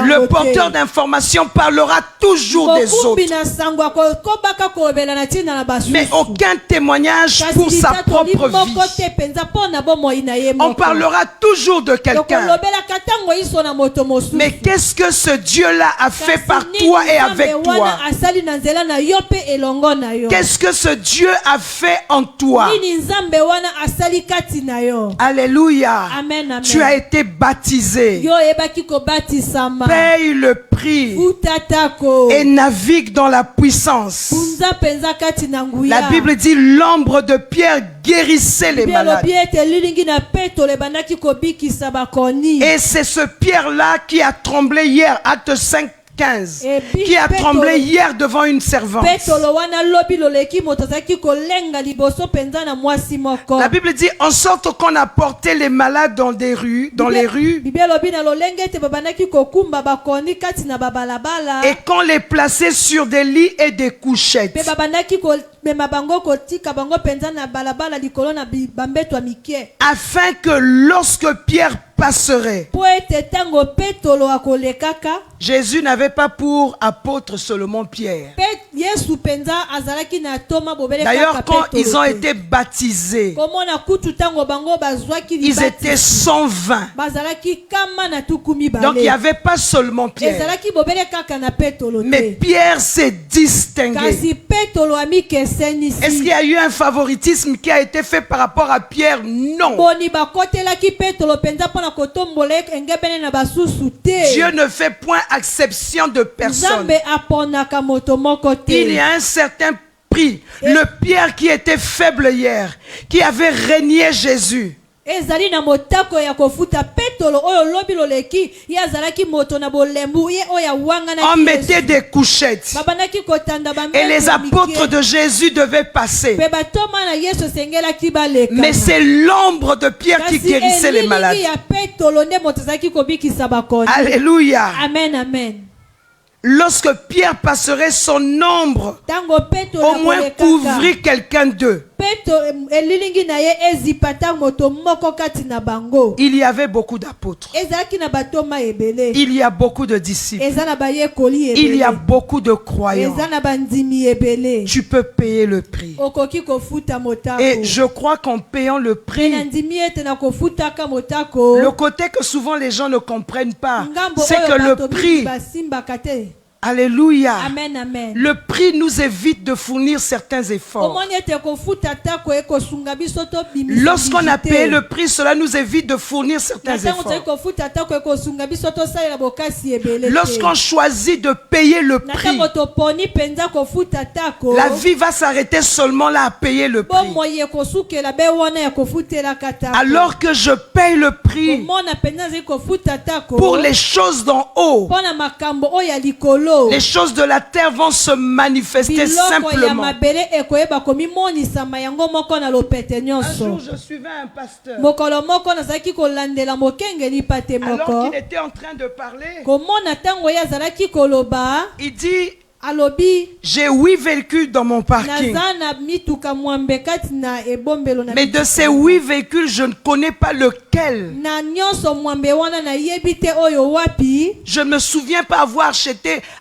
A: Le porteur d'information parlera toujours des autres, mais aucun témoignage pour sa propre vie. On parlera toujours de quelqu'un, mais qu'est-ce que ce Dieu-là a fait par toi et avec toi? Qu'est-ce que ce Dieu a fait en toi? Alléluia.
B: Amen, amen.
A: Tu as été baptisé. Paye le prix et navigue dans la puissance. La Bible dit l'ombre de Pierre guérissait les malades. Et c'est ce Pierre-là qui a tremblé hier, Acte 5, 15, qui a tremblé hier devant une servante. La Bible dit en sorte qu'on a porté les malades dans les rues, et qu'on les plaçait sur des lits et des couchettes, afin que lorsque Pierre passerait, Jésus n'avait pas pour apôtre seulement Pierre.
B: Yesu penza azalaki na Thomas bobele
A: D'ailleurs,
B: kaka
A: quand
B: Petro
A: ils ont
B: te.
A: été baptisés,
B: Komona kutu tango bango bazwaki
A: ils étaient 120.
B: bazalaki kama na tukumi bale.
A: Donc il n'y avait pas seulement Pierre.
B: Ezalaki bobele kaka na Petro
A: Mais
B: te.
A: Pierre s'est distingué.
B: Kasi Petro ami kesenisi.
A: Est-ce qu'il y a eu un favoritisme qui a été fait par rapport à Pierre? Non.
B: Boni bakotelaki Petro penza pona kotombola engebene na basusu te.
A: Dieu ne fait point exception de personne.
B: Nzambe aponaka moto moko te.
A: Il y a un certain prix. Le Pierre qui était faible hier, qui avait régné Jésus.
B: Ezali na motako ya kofuta Petro oyo lobi loleki ya zalaki moto na bolembu ye oya wanga na
A: On mettait des couchettes.
B: babanaki kotanda ba
A: Et les apôtres de Jésus devaient passer.
B: pe batoma na Yesu sengelaki baleka.
A: Mais c'est l'ombre de Pierre qui guérissait les malades.
B: ya Petro nde moto zaki kobikisa bakoni.
A: Alléluia.
B: Amen amen.
A: Lorsque Pierre passerait son ombre,
B: Tango Petro
A: au moins couvrir quelqu'un d'eux.
B: Petro elilingi na ye ezipata moto moko kati na bango.
A: Il y avait beaucoup d'apôtres.
B: Ezalaki na batoma ebele.
A: Il y a beaucoup de disciples.
B: Eza na bayekoli ebele.
A: Il y a beaucoup de croyants.
B: Eza na bandimi ebele.
A: Tu peux payer le prix.
B: Okoki kofuta motako.
A: Et je crois qu'en payant le prix,
B: Na ndimi ete na kofutaka motako.
A: le côté que souvent les gens ne comprennent pas,
B: Ngambo
A: c'est
B: oyo
A: que le
B: bato
A: prix,
B: basimbaka te.
A: alléluia,
B: Amen amen.
A: le prix nous évite de fournir certains efforts.
B: Omoni ete kofuta tako ekosunga biso to bimisa.
A: Lorsqu'on a payé le prix, cela nous évite de fournir certains
B: Natango tozali
A: efforts.
B: kofuta tako ekosunga biso to salela bokasi ebele.
A: Lorsqu'on choisit de payer le prix,
B: Natango toponi penza kofuta tako.
A: la vie va s'arrêter seulement là à payer le prix.
B: Bomo ye kosukela be wana ya kofutela katako.
A: Alors que je paye le prix
B: Omona penza zali kofuta tako.
A: pour les choses d'en haut,
B: Pona makambo oyo ya likolo.
A: les choses de la terre vont se manifester
B: Biloko ya
A: simplement.
B: mabele ekoyeba komimonisa yango moko na lopete
A: Un jour,
B: nyonso.
A: je suivais un pasteur.
B: Mokolo moko nazalaki kolandela mokengeli pate
A: Alors
B: moko.
A: qu'il était en train de parler,
B: Komona tango ye azalaki koloba
A: il dit,
B: alobi
A: j'ai 8 véhicules dans mon parking.
B: naza na mituka mwambe kati na ebombelo na
A: Mais de ces 8 véhicules, je ne connais pas lequel.
B: na nyonso mwambe wana na yebi te oyo wapi.
A: Je ne me souviens pas avoir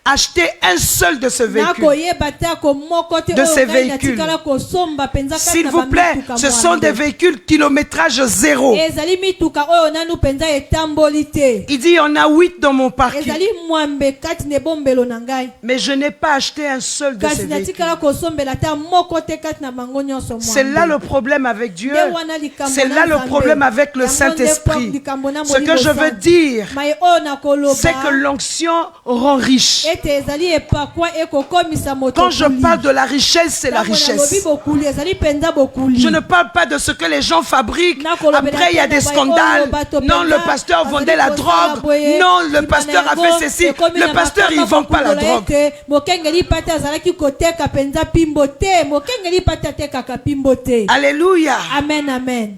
A: acheté un seul de ces véhicules.
B: Nakoyeba te ako moko te
A: De ces
B: oyo ngai
A: véhicules.
B: natikala kosomba penza kati
A: S'il
B: na
A: vous plaît,
B: bamituka
A: ce sont des
B: mwambe.
A: véhicules kilométrage zéro.
B: Ezali mituka oyo nanu penza etamboli te.
A: Il dit, on a 8 dans mon parking.
B: Ezali mwambe kati na ebombelo na ngai.
A: Mais je n'ai pas acheté un seul de ces
B: Kasi
A: véhicules.
B: natikala kosombela ta moko te kati na bango nyonso mwambe.
A: C'est là le problème avec Dieu.
B: Nde wana likambo
A: C'est
B: na
A: là le
B: Nzambe.
A: problème avec le
B: Yango nde
A: Saint-Esprit.
B: likambo na
A: Ce que
B: Molimo
A: je veux
B: Santo.
A: dire,
B: Mai oyo nakoloba,
A: c'est que l'onction rend riche.
B: ete ezali epakwa ekokomisa moto
A: Quand je
B: bokuli.
A: parle de la richesse, c'est la
B: Ntango nalobi
A: richesse.
B: bokuli, ezali penza bokuli.
A: Je ne parle pas de ce que les gens fabriquent.
B: Nakolobela
A: Après, il y a
B: te na
A: des
B: bai
A: scandales.
B: oyo bato
A: Non,
B: penza
A: le pasteur
B: bazali
A: vendait la
B: kosala
A: drogue.
B: boye,
A: Non, le
B: nsima
A: pasteur
B: na
A: a
B: yango,
A: fait ceci.
B: ekomi
A: Le
B: na
A: pasteur, il ne
B: makamba
A: vend pas la
B: kofungola
A: drogue.
B: ete mokengeli pate azalaki koteka penza pimbo te. Mokengeli pate atekaka pimbo te.
A: Alléluia.
B: Amen amen.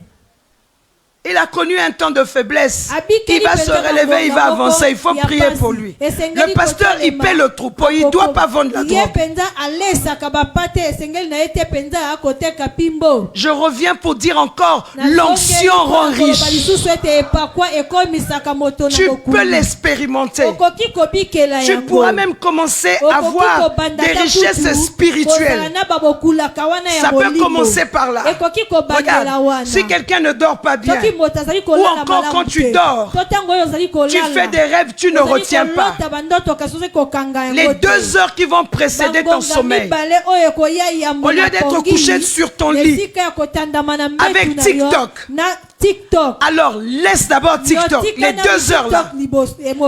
A: Il a connu un temps de faiblesse. Il va se relever, il va avancer. Il faut prier pour lui. Le pasteur, il paie le troupeau. Il ne doit pas vendre la
B: Ye
A: drogue.
B: penza alesaka bapate esengeli na ye te penza akoteka pimbo.
A: Je reviens pour dire encore, l'onction rend riche.
B: lisusu ete epakwa ekomisaka moto na
A: Tu
B: bokuli.
A: peux l'expérimenter.
B: Okoki kobikela
A: Tu
B: yango.
A: pourras même commencer à
B: Okoki
A: avoir
B: kobanda
A: des
B: ta
A: richesses
B: kutu,
A: spirituelles.
B: kozala na babokulaka wana ya
A: Ça peut
B: molimo.
A: commencer par là.
B: Ekoki kobandela
A: Regarde,
B: wana.
A: si quelqu'un ne dort pas bien,
B: Soki moto azali
A: ou
B: kolala
A: encore
B: malamu
A: quand tu
B: te.
A: dors,
B: To tango oyo ozali kolala.
A: tu fais des rêves, tu ne
B: Ozali
A: retiens pas.
B: kolota bandoto kasi ozoki kokanga yango
A: Les
B: te.
A: 2 heures qui vont précéder ton
B: Bangonga
A: sommeil,
B: mibale oyo ekoya yambo
A: au lieu
B: na
A: d'être
B: pongi,
A: couché sur ton lit,
B: esika ya kotandama na mbetu
A: avec
B: na yo,
A: TikTok.
B: na TikTok.
A: alors laisse d'abord TikTok, les 2 heures là.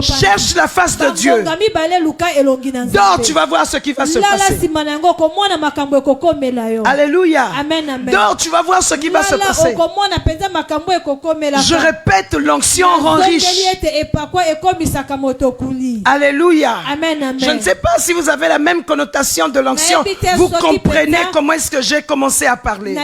A: Cherche la face de Dieu. Dors, tu vas voir ce qui va se passer. Alléluia.
B: Amen, amen.
A: Dors, tu vas voir ce qui va se passer. Je répète, l'onction rend riche. Alléluia.
B: Amen, amen.
A: Je ne sais pas si vous avez la même connotation de l'onction. Vous comprenez comment est-ce que j'ai commencé à parler.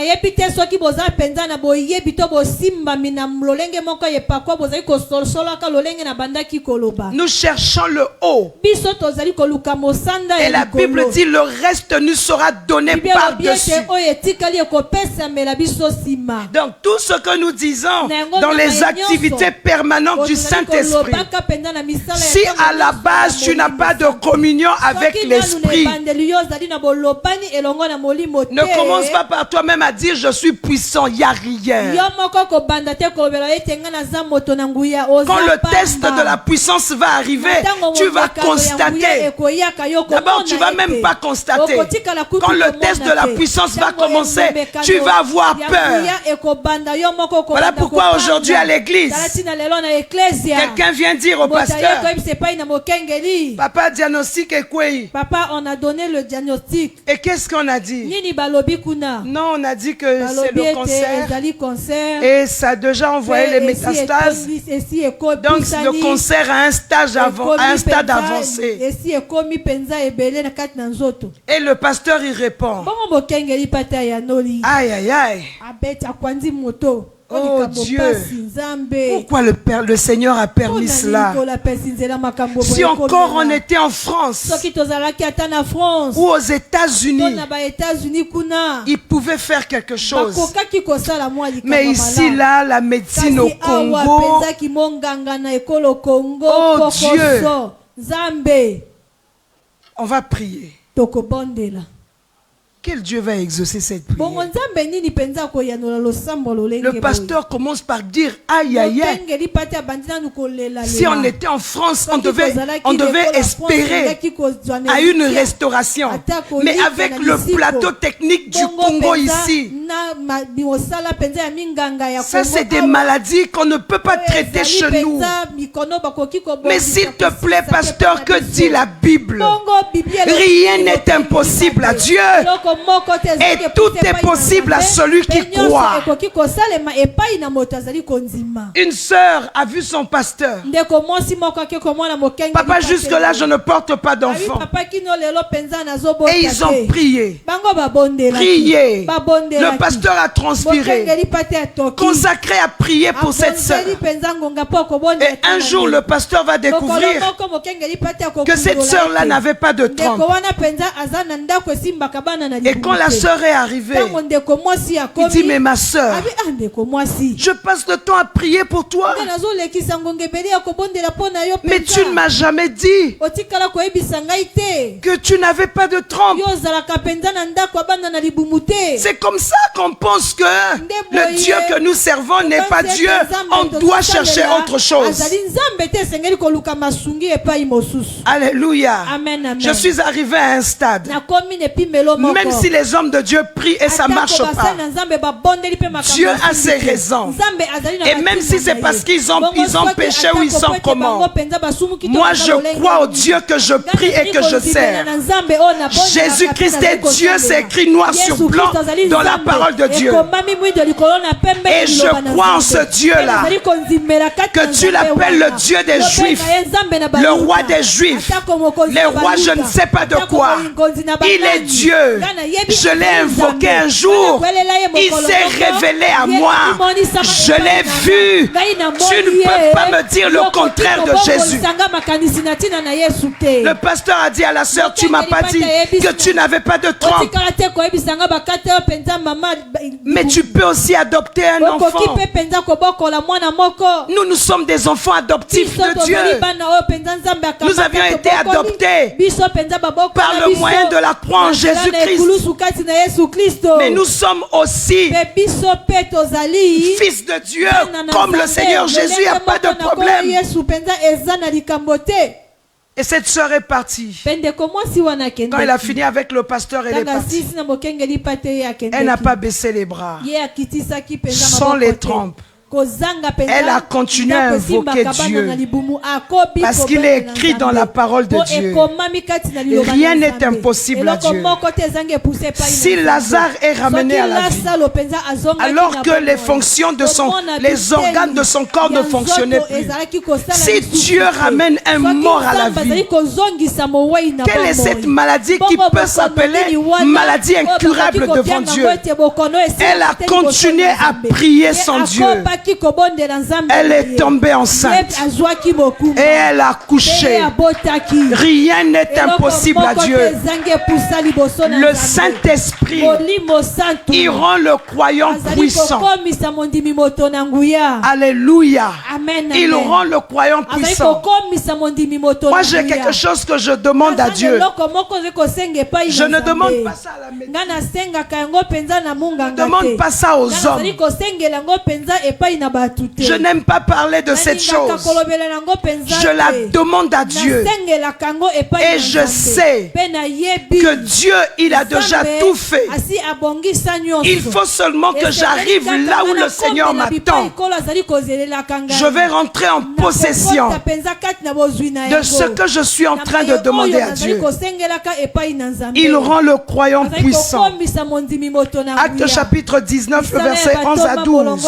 B: bosimbami na lolenge moko epakwa bozali kosolsolaka lolenge na bandaki koloba.
A: Nous cherchons le haut.
B: Biso tozali koluka mosanda
A: Et
B: ya
A: la
B: likolo.
A: Bible dit le reste nous sera donné
B: Bible
A: par-dessus.
B: obiete oyo etikali ekopesamela biso nsima.
A: Donc tout ce que nous disons
B: Nango
A: dans
B: na
A: les
B: mayonso.
A: activités permanentes du
B: Tozali
A: Saint-Esprit,
B: kolobaka penza na misala ya
A: si
B: ntango
A: à la
B: nyonso
A: base
B: na
A: tu n'as
B: Molimo
A: pas de
B: Santu.
A: communion avec
B: Soki nanu na
A: l'Esprit,
B: ebandeli yo ozali na bolopani elongo na molimo te.
A: ne commence pas par toi-même à dire je suis puissant, il n'y a rien.
B: Yo moko kobanda te kolobela ete nga naza moto na nguya oza
A: Quand le
B: pamba.
A: test de la puissance va arriver,
B: Ntango
A: tu vas
B: mokakalo ya nguya
A: constater.
B: ekoyaka, yo
A: D'abord,
B: komona
A: tu vas
B: ete.
A: même pas constater.
B: Okotikala kutu
A: Quand le
B: komona
A: test de la
B: te.
A: puissance va
B: Ntango
A: commencer,
B: emekano
A: tu vas avoir
B: ya
A: peur.
B: nguya ekobanda, yo moko
A: Voilà
B: kobanda
A: pourquoi
B: kopanga.
A: aujourd'hui à l'église,
B: Tala tina lelo na eklesia.
A: quelqu'un vient dire au
B: Moto aye
A: pasteur,
B: koyebisa epai na mokengeli.
A: papa diagnostic est quoi?
B: Papa, on a donné le diagnostic.
A: Et qu'est-ce qu'on a dit?
B: Nini balobi kuna?
A: Non, on a dit que c'est
B: Balobi
A: le
B: ete
A: cancer
B: ezali cancer.
A: et ça a déjà envoyé les métastases. Donc le cancer a un stage un stade avancé.
B: Esi ekomi penza ebele na kati na nzoto.
A: Et le pasteur il répond,
B: Bongo mokengeli pata ya noli.
A: aïe aïe aïe,
B: Abeti akwandi moto.
A: Oh Dieu, pourquoi le Seigneur a permis cela? Si encore on était en France ou aux États-Unis, ils pouvaient faire quelque chose. Mais ici, là, la médecine au Congo, oh Dieu, on va prier. Quel Dieu va exaucer cette prière? Le pasteur commence par dire aïe aïe aïe. Si on était en France, on devait espérer à une restauration. Mais avec le plateau technique du Congo ici, ça c'est des maladies qu'on ne peut pas traiter chez nous. Mais s'il te plaît, pasteur, que dit la Bible? Rien n'est impossible à Dieu. Et tout est possible à celui qui croit. Une sœur a vu son pasteur. Papa, jusque-là, je ne porte pas d'enfant. Et ils ont prié. Prié. Le pasteur a transpiré. Consacré à prier pour cette sœur. Et un jour, le pasteur va découvrir que cette sœur-là n'avait pas de trompe. Et quand la sœur est arrivée, il dit, mais ma sœur, je passe le temps à prier pour toi. Mais tu ne m'as jamais dit que tu n'avais pas de trompe. C'est comme ça qu'on pense que le Dieu que nous servons n'est pas Dieu. On doit chercher autre chose. Alléluia. Je suis arrivé à un stade. Même si les hommes de Dieu prient et ça ne marche pas, Dieu a ses raisons. Et même si c'est parce qu'ils ont péché ou ils sont comment, moi je crois au Dieu que je prie et que je sers. Jésus-Christ est Dieu, c'est écrit noir sur blanc dans la parole de Dieu. Et je crois en ce Dieu-là, que tu l'appelles le Dieu des Juifs, le roi des Juifs, le roi je ne sais pas de quoi. Il est Dieu. Je l'ai invoqué un jour, il s'est révélé à moi, je l'ai vu. Tu ne peux pas me dire le contraire de Jésus. Le pasteur a dit à la sœur, tu m'as pas dit que tu n'avais pas de trompe. Mais tu peux aussi adopter un enfant. Nous sommes des enfants adoptifs de Dieu. Nous avions été adoptés par le moyen de la croix en Jésus-Christ. Mais nous sommes aussi fils de Dieu, comme le Seigneur Jésus, il n'y a pas de problème. Et cette sœur est partie. Quand elle a fini avec le pasteur, elle est partie. Elle n'a pas baissé les bras. Sans les trompes. Elle a continué à invoquer Dieu parce qu'il est écrit dans la parole de Dieu, rien n'est impossible à Dieu. Si Lazare est ramené à la vie alors que les fonctions de les organes de son corps ne fonctionnaient plus, si Dieu ramène un mort à la vie, quelle est cette maladie qui peut s'appeler maladie incurable devant Dieu? Elle a continué à prier son Dieu. Elle est tombée enceinte. Et elle a accouché. Rien n'est impossible à Dieu. Le Saint-Esprit, il rend le croyant puissant. Alléluia. Il rend le croyant puissant. Moi, j'ai quelque chose que je demande à Dieu. Je ne demande pas ça à la médecine. Je ne demande pas ça aux hommes. Je n'aime pas parler de cette chose. Je la demande à Dieu. Et je sais que Dieu, il a déjà tout fait. Il faut seulement que j'arrive là où le Seigneur m'attend. Je vais rentrer en possession de ce que je suis en train de demander à Dieu. Il rend le croyant puissant. Acte chapitre 19, verset 11 à 12.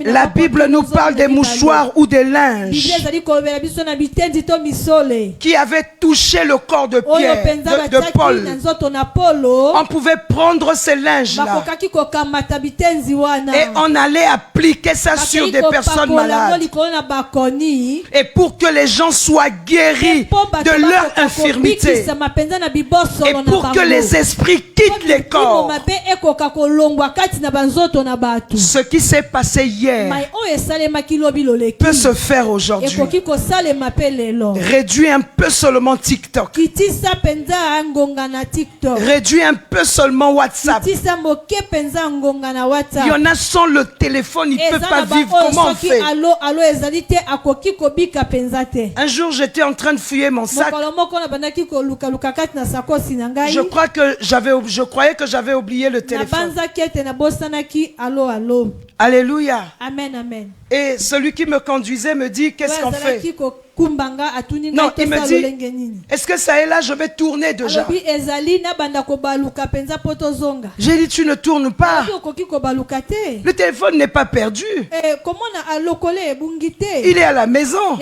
A: La Bible nous parle des mouchoirs ou des linges qui avaient touché le corps de Pierre, de Paul. On pouvait prendre ces linges-là et on allait appliquer ça sur des personnes malades. Et pour que les gens soient guéris de leur infirmité et pour que les esprits quittent les corps. Ce qui s'est passé hier peut se faire aujourd'hui. Réduis un peu seulement TikTok. Réduis un peu seulement WhatsApp. Il y en a sans le téléphone, ils ne peuvent pas vivre. Comment on fait? Un jour, j'étais en train de fouiller mon sac. Je croyais que j'avais oublié le téléphone. Alléluia.
B: Amen, amen.
A: Et celui qui me conduisait me dit, qu'est-ce qu'on fait? Non, il me dit, est-ce que ça est là, je vais tourner déjà. J'ai dit, tu ne tournes pas. Le téléphone n'est pas perdu. Il est à la maison.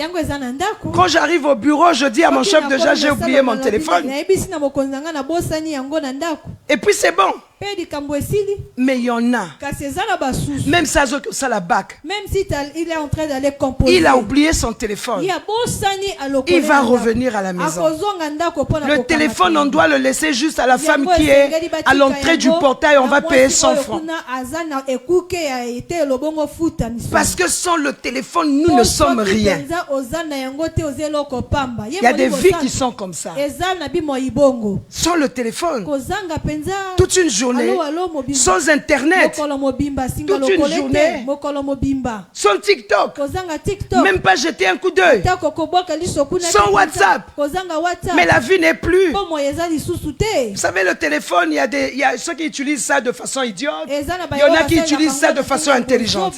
A: Quand j'arrive au bureau, je dis à mon chef, déjà j'ai oublié mon téléphone. Et puis c'est bon. Mais il y en a. Même ça, la bac.
B: Même si il est en train d'aller composer.
A: Il a oublié son téléphone. Il va revenir à la maison. Le téléphone, on doit le laisser juste à la femme qui est à l'entrée du portail. On va payer 100 francs. Parce que sans le téléphone, nous ne sommes rien. Il y a des vies qui sont comme ça. Sans le téléphone, toute une journée. Sans internet, toute une journée, sans TikTok, même pas jeter un coup d'œil, sans WhatsApp, mais la vie n'est plus. Vous savez, le téléphone, il y a ceux qui utilisent ça de façon idiote, il y en a qui utilisent ça de façon intelligente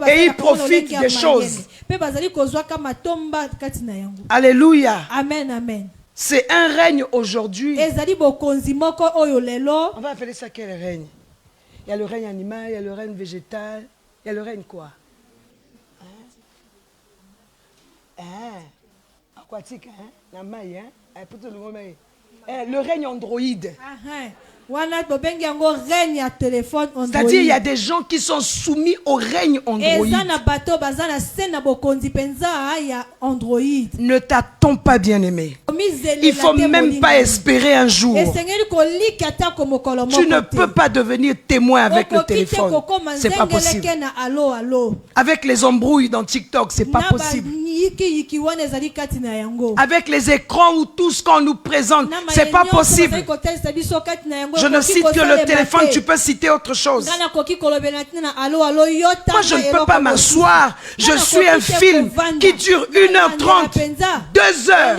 A: et ils profitent des choses. Alléluia.
B: Amen, amen.
A: C'est un règne aujourd'hui. On va appeler ça quel règne? Il y a le règne animal, il y a le règne végétal, il y a le règne quoi? Aquatique, la maille, le règne androïde. C'est-à-dire il y a des gens qui sont soumis au règne androïde. Ne t'attends pas, bien-aimé. Il ne faut même pas espérer un jour. Tu ne peux pas devenir témoin avec le téléphone. C'est pas possible. Avec les embrouilles dans TikTok, c'est pas possible. Avec les écrans ou tout ce qu'on nous présente, c'est pas possible. Je ne cite que le téléphone, tu peux citer autre chose. Moi, je ne peux pas m'asseoir. Je suis un film qui dure 1h30, 2 heures.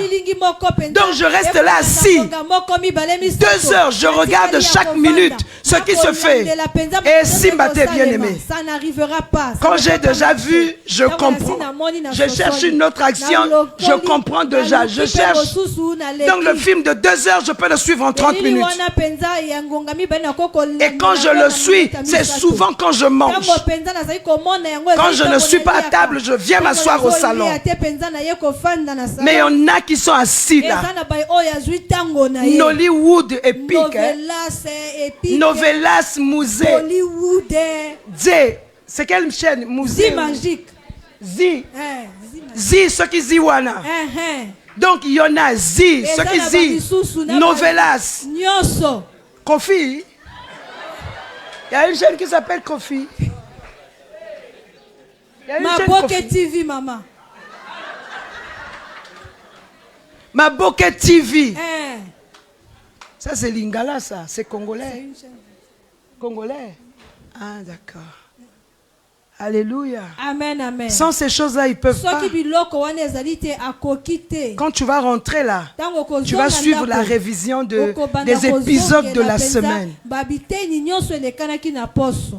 A: Donc, je reste là assis. 2 heures, je regarde chaque minute ce qui se fait. Et Simbaté, bien-aimé, quand j'ai déjà vu, je comprends. Je cherche une autre action, je comprends déjà. Je cherche. Donc, le film de 2 heures, je peux le suivre en 30 minutes. Et quand je le suis, c'est souvent quand je mange. Quand je ne suis pas à table, je viens m'asseoir au salon. Mais il y en a qui sont assis là. Nollywood épique. Novelas musée. C'est quelle chaîne?
B: Zi
A: Musée.
B: magique.
A: Zi.
B: Zi magique.
A: Zi, ceux qui ziwana. Donc il y en a Zi, ceux qui zi. Novelas.
B: Nyoso.
A: Kofi. Il y a une chaîne qui s'appelle Kofi.
B: Maboke TV, maman.
A: Maboke TV. Ça c'est Lingala, ça. C'est congolais. Congolais. Ah, d'accord. Alléluia.
B: Amen, amen.
A: Sans ces choses-là, ils ne peuvent pas. Quand tu vas rentrer là, tu vas suivre la révision des épisodes de la semaine.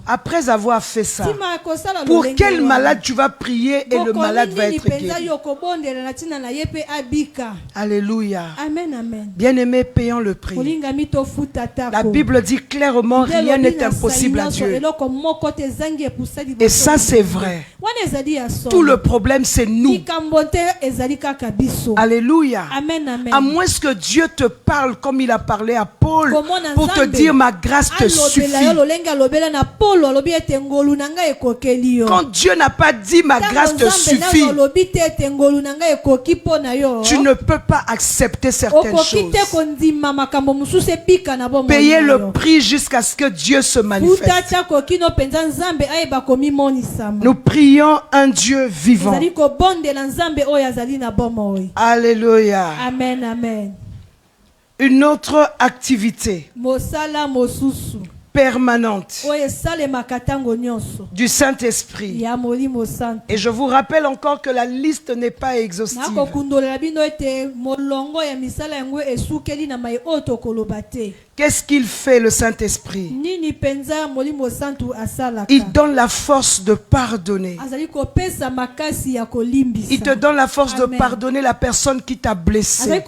A: Après avoir fait ça, pour quel malade tu vas prier et le malade va être guéri? Alléluia.
B: Amen, amen.
A: Bien-aimés, payons le prix. La Bible dit clairement, rien n'est impossible à Dieu. Et ça, c'est vrai. Tout le problème, c'est nous. Alléluia.
B: Amen, amen.
A: À moins que Dieu te parle comme il a parlé à Paul pour te dire ma grâce te suffit. Quand Dieu n'a pas dit ma grâce te suffit, tu ne peux pas accepter certaines choses. Payer le prix jusqu'à ce que Dieu se manifeste. Nous prions un Dieu vivant. Alléluia.
B: Amen, amen.
A: Une autre activité permanente du Saint-Esprit. Et je vous rappelle encore que la liste n'est pas exhaustive. Qu'est-ce qu'il fait le Saint-Esprit? Il donne la force de pardonner. Il te donne la force de pardonner la personne qui t'a blessé.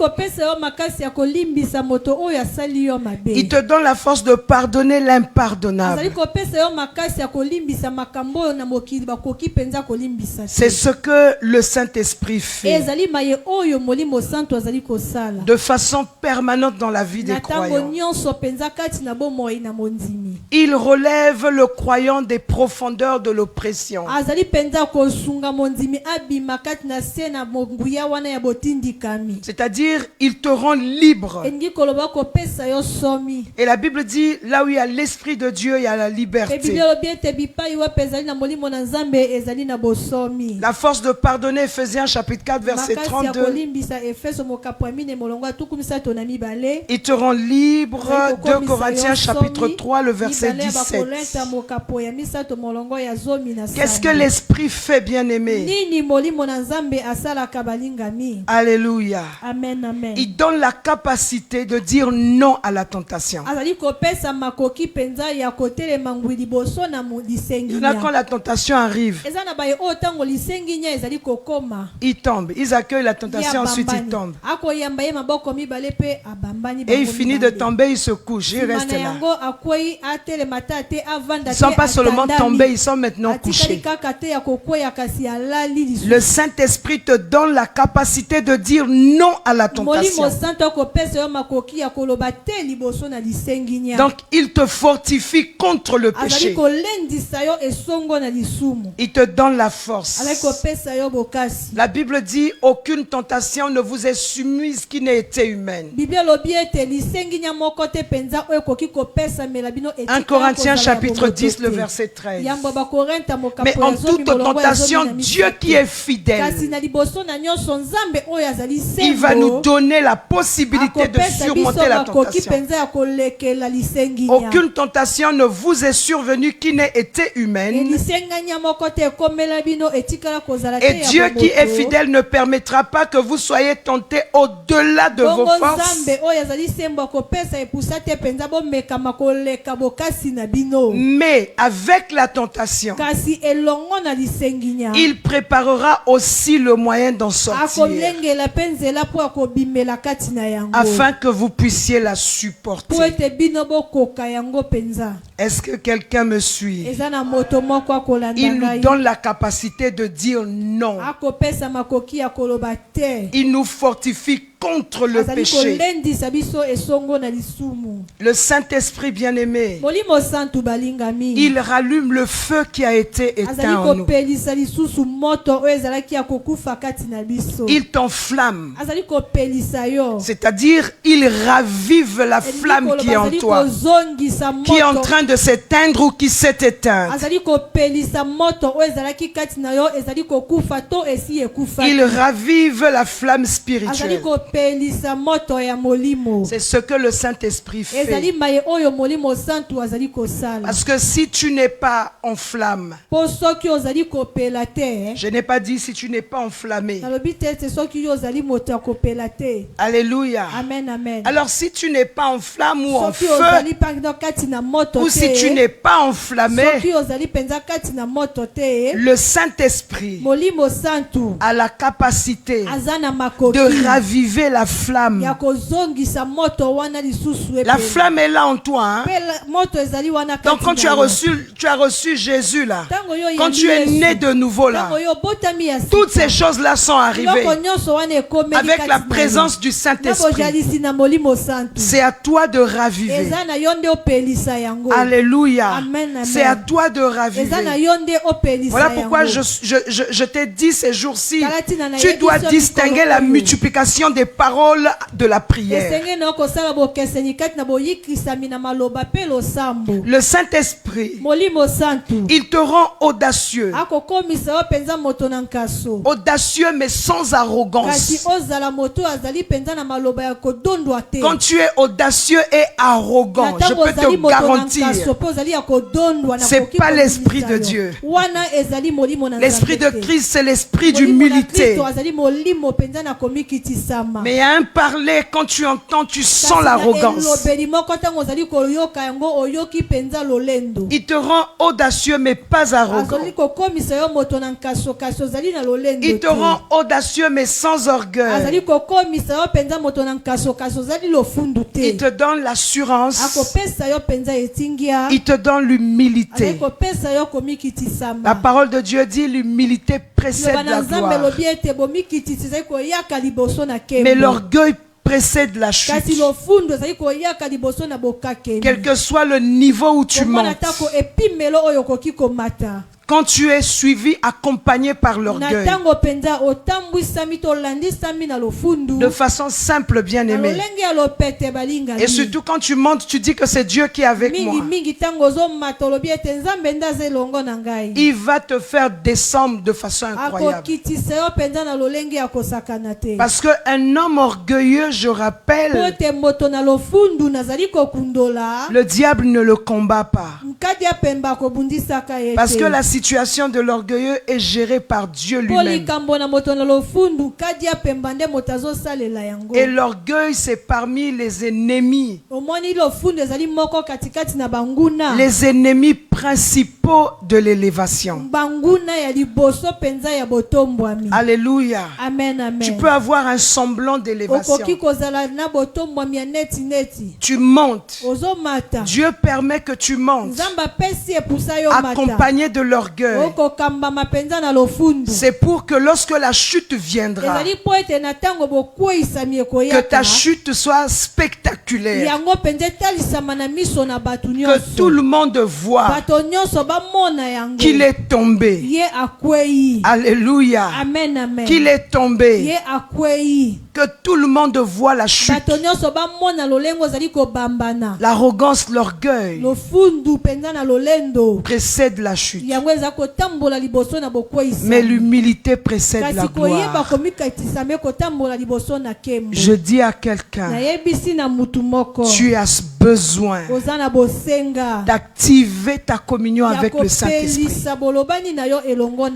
A: Il te donne la force de pardonner l'impardonnable. C'est ce que le Saint-Esprit fait de façon permanente dans la vie des croyants. Il relève le croyant des profondeurs de l'oppression. C'est-à-dire, il te rend libre. Et la Bible dit, là où il y a l'Esprit de Dieu, il y a la liberté. La force de pardonner, Ephésiens chapitre 4, verset 32. Il te rend libre. 2 Corinthiens chapitre 3, le verset 17. Qu'est-ce que l'Esprit fait, bien-aimé? Alléluia.
B: Amen, amen.
A: Il donne la capacité de dire non à la tentation. Il y en a quand la tentation arrive, ils tombent. Ils accueillent la tentation, ensuite ils tombent. Et il finit de tomber, il se couche, il reste là. Ils ne sont pas seulement tombés, ils sont maintenant couchés. Le Saint-Esprit te donne la capacité de dire non à la tentation. Donc il te fortifie contre le péché. Il te donne la force. La Bible dit aucune tentation ne vous est soumise qui n'ait été humaine. 1 Corinthiens chapitre 10 le verset 13. Mais en toute tentation, Dieu qui est fidèle, il va nous donner la possibilité de surmonter la tentation. Aucune tentation ne vous est survenue qui n'ait été humaine. Et Dieu qui est fidèle ne permettra pas que vous soyez tentés au-delà de vos forces. Mais avec la tentation, il préparera aussi le moyen d'en sortir, afin que vous puissiez la supporter. Est-ce que quelqu'un me suit? Il nous donne la capacité de dire non. Il nous fortifie contre le
B: azali
A: péché.
B: kolendisa biso esongo na lisumu.
A: Le Saint-Esprit bien-aimé,
B: Molimo santu balingami
A: il rallume le feu qui a été
B: azali
A: éteint en nous.
B: kopelisa lisusu moto oyo ezalaki ya kokufa kati na biso.
A: Il t'enflamme.
B: Azali kopelisa yo.
A: C'est-à-dire, il ravive la flamme qui est en toi, qui est en train de s'éteindre ou qui s'est éteinte.
B: azali kopelisa moto oyo ezalaki kati na yo ezali kokufa to esi ekufa.
A: Il ravive la flamme
B: Azali
A: spirituelle.
B: kopelisa moto ya molimo.
A: C'est ce que le Saint-Esprit
B: Ezali
A: fait.
B: maye oyo molimo santu azali kosala.
A: Parce que si tu n'es pas en flamme,
B: Po soki ozali kopela te,
A: je n'ai pas dit si tu n'es pas enflammé.
B: nalobi te ete soki yo ozali moto ya kopela te.
A: Alléluia.
B: Amen, amen.
A: Alors si tu n'es pas en flamme ou en
B: Soki
A: feu,
B: ozali penza kati na moto
A: ou si tu
B: te,
A: n'es pas enflammé,
B: soki ozali penza kati na moto te,
A: le Saint-Esprit
B: molimo santu
A: a la capacité
B: aza na makoki
A: de raviver la flamme.
B: ya kozongisa moto wana lisusu
A: La
B: epeli.
A: flamme est là en toi. Hein?
B: Pe moto ezali wana kati
A: Donc quand tu
B: na
A: as
B: yo.
A: reçu Jésus là,
B: Tango yo
A: quand tu es né de nouveau là,
B: tango yo botami ya sika.
A: toutes ces choses-là sont arrivées
B: Biloko nyonso wana ekomeli
A: avec
B: kati
A: la
B: na yo.
A: présence du
B: Na
A: Saint-Esprit.
B: bojalisi na molimo santu.
A: C'est à toi de raviver.
B: Eza na yo nde opelisa yango.
A: Alléluia.
B: Amen, amen.
A: C'est à toi de
B: Eza na
A: raviver.
B: yo nde opelisa
A: Voilà pourquoi
B: yango.
A: je t'ai dit ces jours-ci,
B: Kalatina na
A: tu
B: yebi
A: dois
B: so
A: distinguer
B: mikolo
A: la
B: oyo.
A: multiplication des paroles de la prière.
B: Esenge na okosala bokeseni kati na boyikisami na maloba pe losambo.
A: Le Saint-Esprit,
B: Molimo santu
A: il te rend audacieux.
B: akokomisa yo penza moto na nkaso.
A: Audacieux mais sans
B: Kasi
A: arrogance.
B: ozala moto azali penza na maloba ya kodondwa te.
A: Quand tu es audacieux et arrogant, je peux te garantir, c'est pas l'esprit de Dieu. L'esprit de Christ, c'est l'esprit d'humilité. Mais il y a un parler, quand tu entends, tu sens l'arrogance. Il te rend audacieux mais pas arrogant. Il te rend audacieux mais sans orgueil. Il te donne l'assurance. Il te donne l'humilité. La parole de Dieu dit l'humilité précède la gloire. Mais l'orgueil précède la chute. Quel que soit le niveau où tu montes, quand tu es suivi, accompagné par l'orgueil, de façon simple, bien aimé, et surtout quand tu montes, tu dis que c'est Dieu qui est avec moi, il va te faire descendre de façon incroyable. Parce qu'un homme orgueilleux, je rappelle, le diable ne le combat pas. Parce que la situation de l'orgueilleux est gérée par Dieu lui-même. Et l'orgueil, c'est parmi les ennemis. Les ennemis principaux de l'élévation. Alléluia.
B: Amen, amen.
A: Tu peux avoir un semblant d'élévation. Tu montes. Dieu permet que tu montes. Accompagné de l'orgueil. C'est pour que lorsque la chute viendra, que ta chute soit spectaculaire. Que tout le monde voit qu'il est tombé. Alléluia.
B: Amen, amen.
A: Qu'il est tombé. Que tout le monde voit la chute. L'arrogance, l'orgueil précède la chute. Mais l'humilité précède la gloire. Je dis à quelqu'un, tu as besoin d'activer ta communion avec le Saint-Esprit.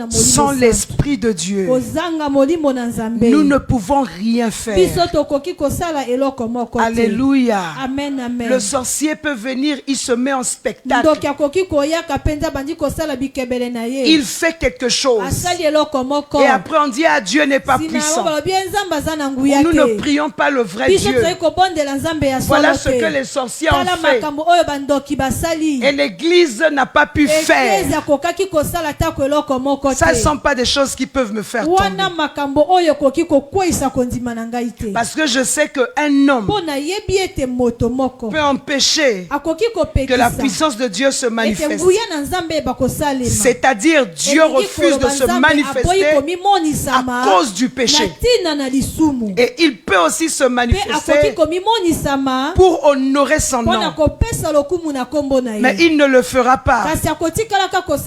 A: Sans l'Esprit de Dieu, nous ne pouvons rien faire. Alléluia.
B: Amen, amen.
A: Le sorcier peut venir, il se met en spectacle. Il fait quelque chose. Et après on dit, ah, Dieu n'est pas puissant. Nous ne prions pas le vrai Dieu. Voilà ce que les sorciers sorciers ont
B: tala
A: fait
B: makambo oyo bandoki basali
A: et l'Église n'a pas pu faire.
B: Eglise akokaki kosala ta ko eloko moko te.
A: Ça ne sont pas des choses qui peuvent me faire
B: wana
A: tomber.
B: makambo oyo koki kokweyisa kondima na ngai te.
A: Parce que je sais qu'un homme
B: mpo nayebi ete moto moko
A: peut empêcher
B: akoki
A: que la
B: kopekisa
A: puissance de Dieu se
B: ete
A: manifeste.
B: nguya na nzambe eba kosalema.
A: C'est-à-dire Dieu refuse de se manifester à cause du péché. Et il peut aussi se manifester pour honorer son nom. Mais il ne le fera pas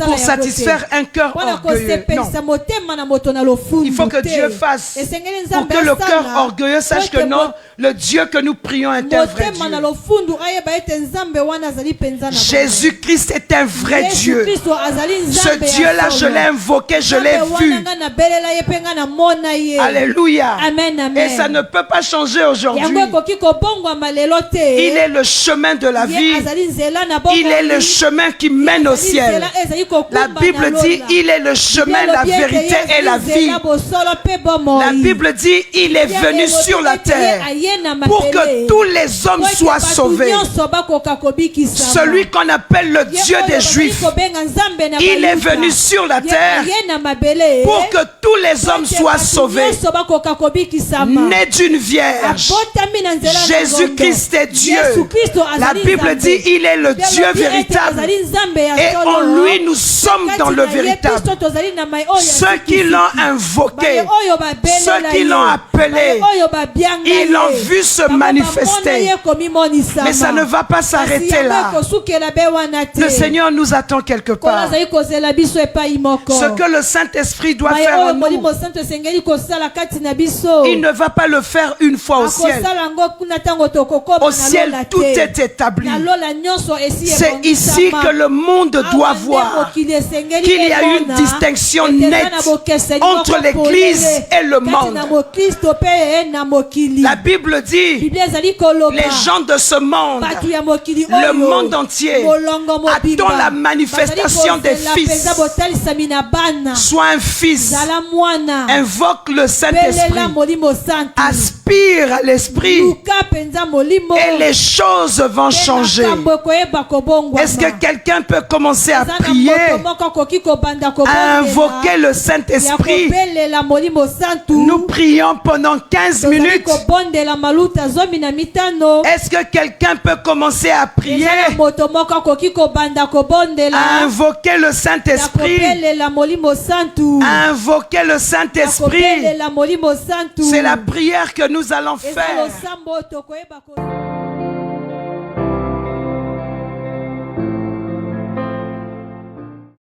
A: pour satisfaire un cœur orgueilleux. Non. Il faut que Dieu fasse pour que le cœur orgueilleux sache que non, le Dieu que nous prions est un vrai Dieu. Jésus-Christ est un vrai Dieu. Ce Dieu-là, je l'ai invoqué, je l'ai vu. Alléluia.
B: Amen, amen.
A: Et ça ne peut pas changer aujourd'hui. Il est le chemin de la vie. Il est le chemin qui mène au ciel. La Bible dit, il est le chemin, la vérité et la vie. La Bible dit, il est venu sur la terre pour que tous les hommes soient sauvés. Celui qu'on appelle le Dieu des Juifs, il est venu sur la terre pour que tous les hommes soient sauvés. Né d'une vierge, Jésus-Christ est Dieu. La Bible dit, il est le Dieu véritable. Et en lui, nous sommes dans le véritable. Ceux qui l'ont invoqué, ceux qui l'ont appelé, ils l'ont vu se manifester. Mais ça ne va pas s'arrêter là. Le Seigneur nous attend quelque part. Ce que le Saint-Esprit doit faire en nous, il ne va pas le faire une fois au ciel. Au ciel, tout est établi. C'est ici que le monde doit voir qu'il y a une distinction nette entre l'Église et le monde. La Bible dit, les gens de ce monde, le monde entier, attend la manifestation des fils. Sois un fils, invoque le Saint-Esprit, aspire à l'Esprit et les choses vont changer. Est-ce que quelqu'un peut commencer à prier, à invoquer le Saint-Esprit? Nous prions pendant 15 minutes. Est-ce que quelqu'un peut commencer à prier, à invoquer le Saint-Esprit, à invoquer le Saint-Esprit? C'est la prière que nous allons faire.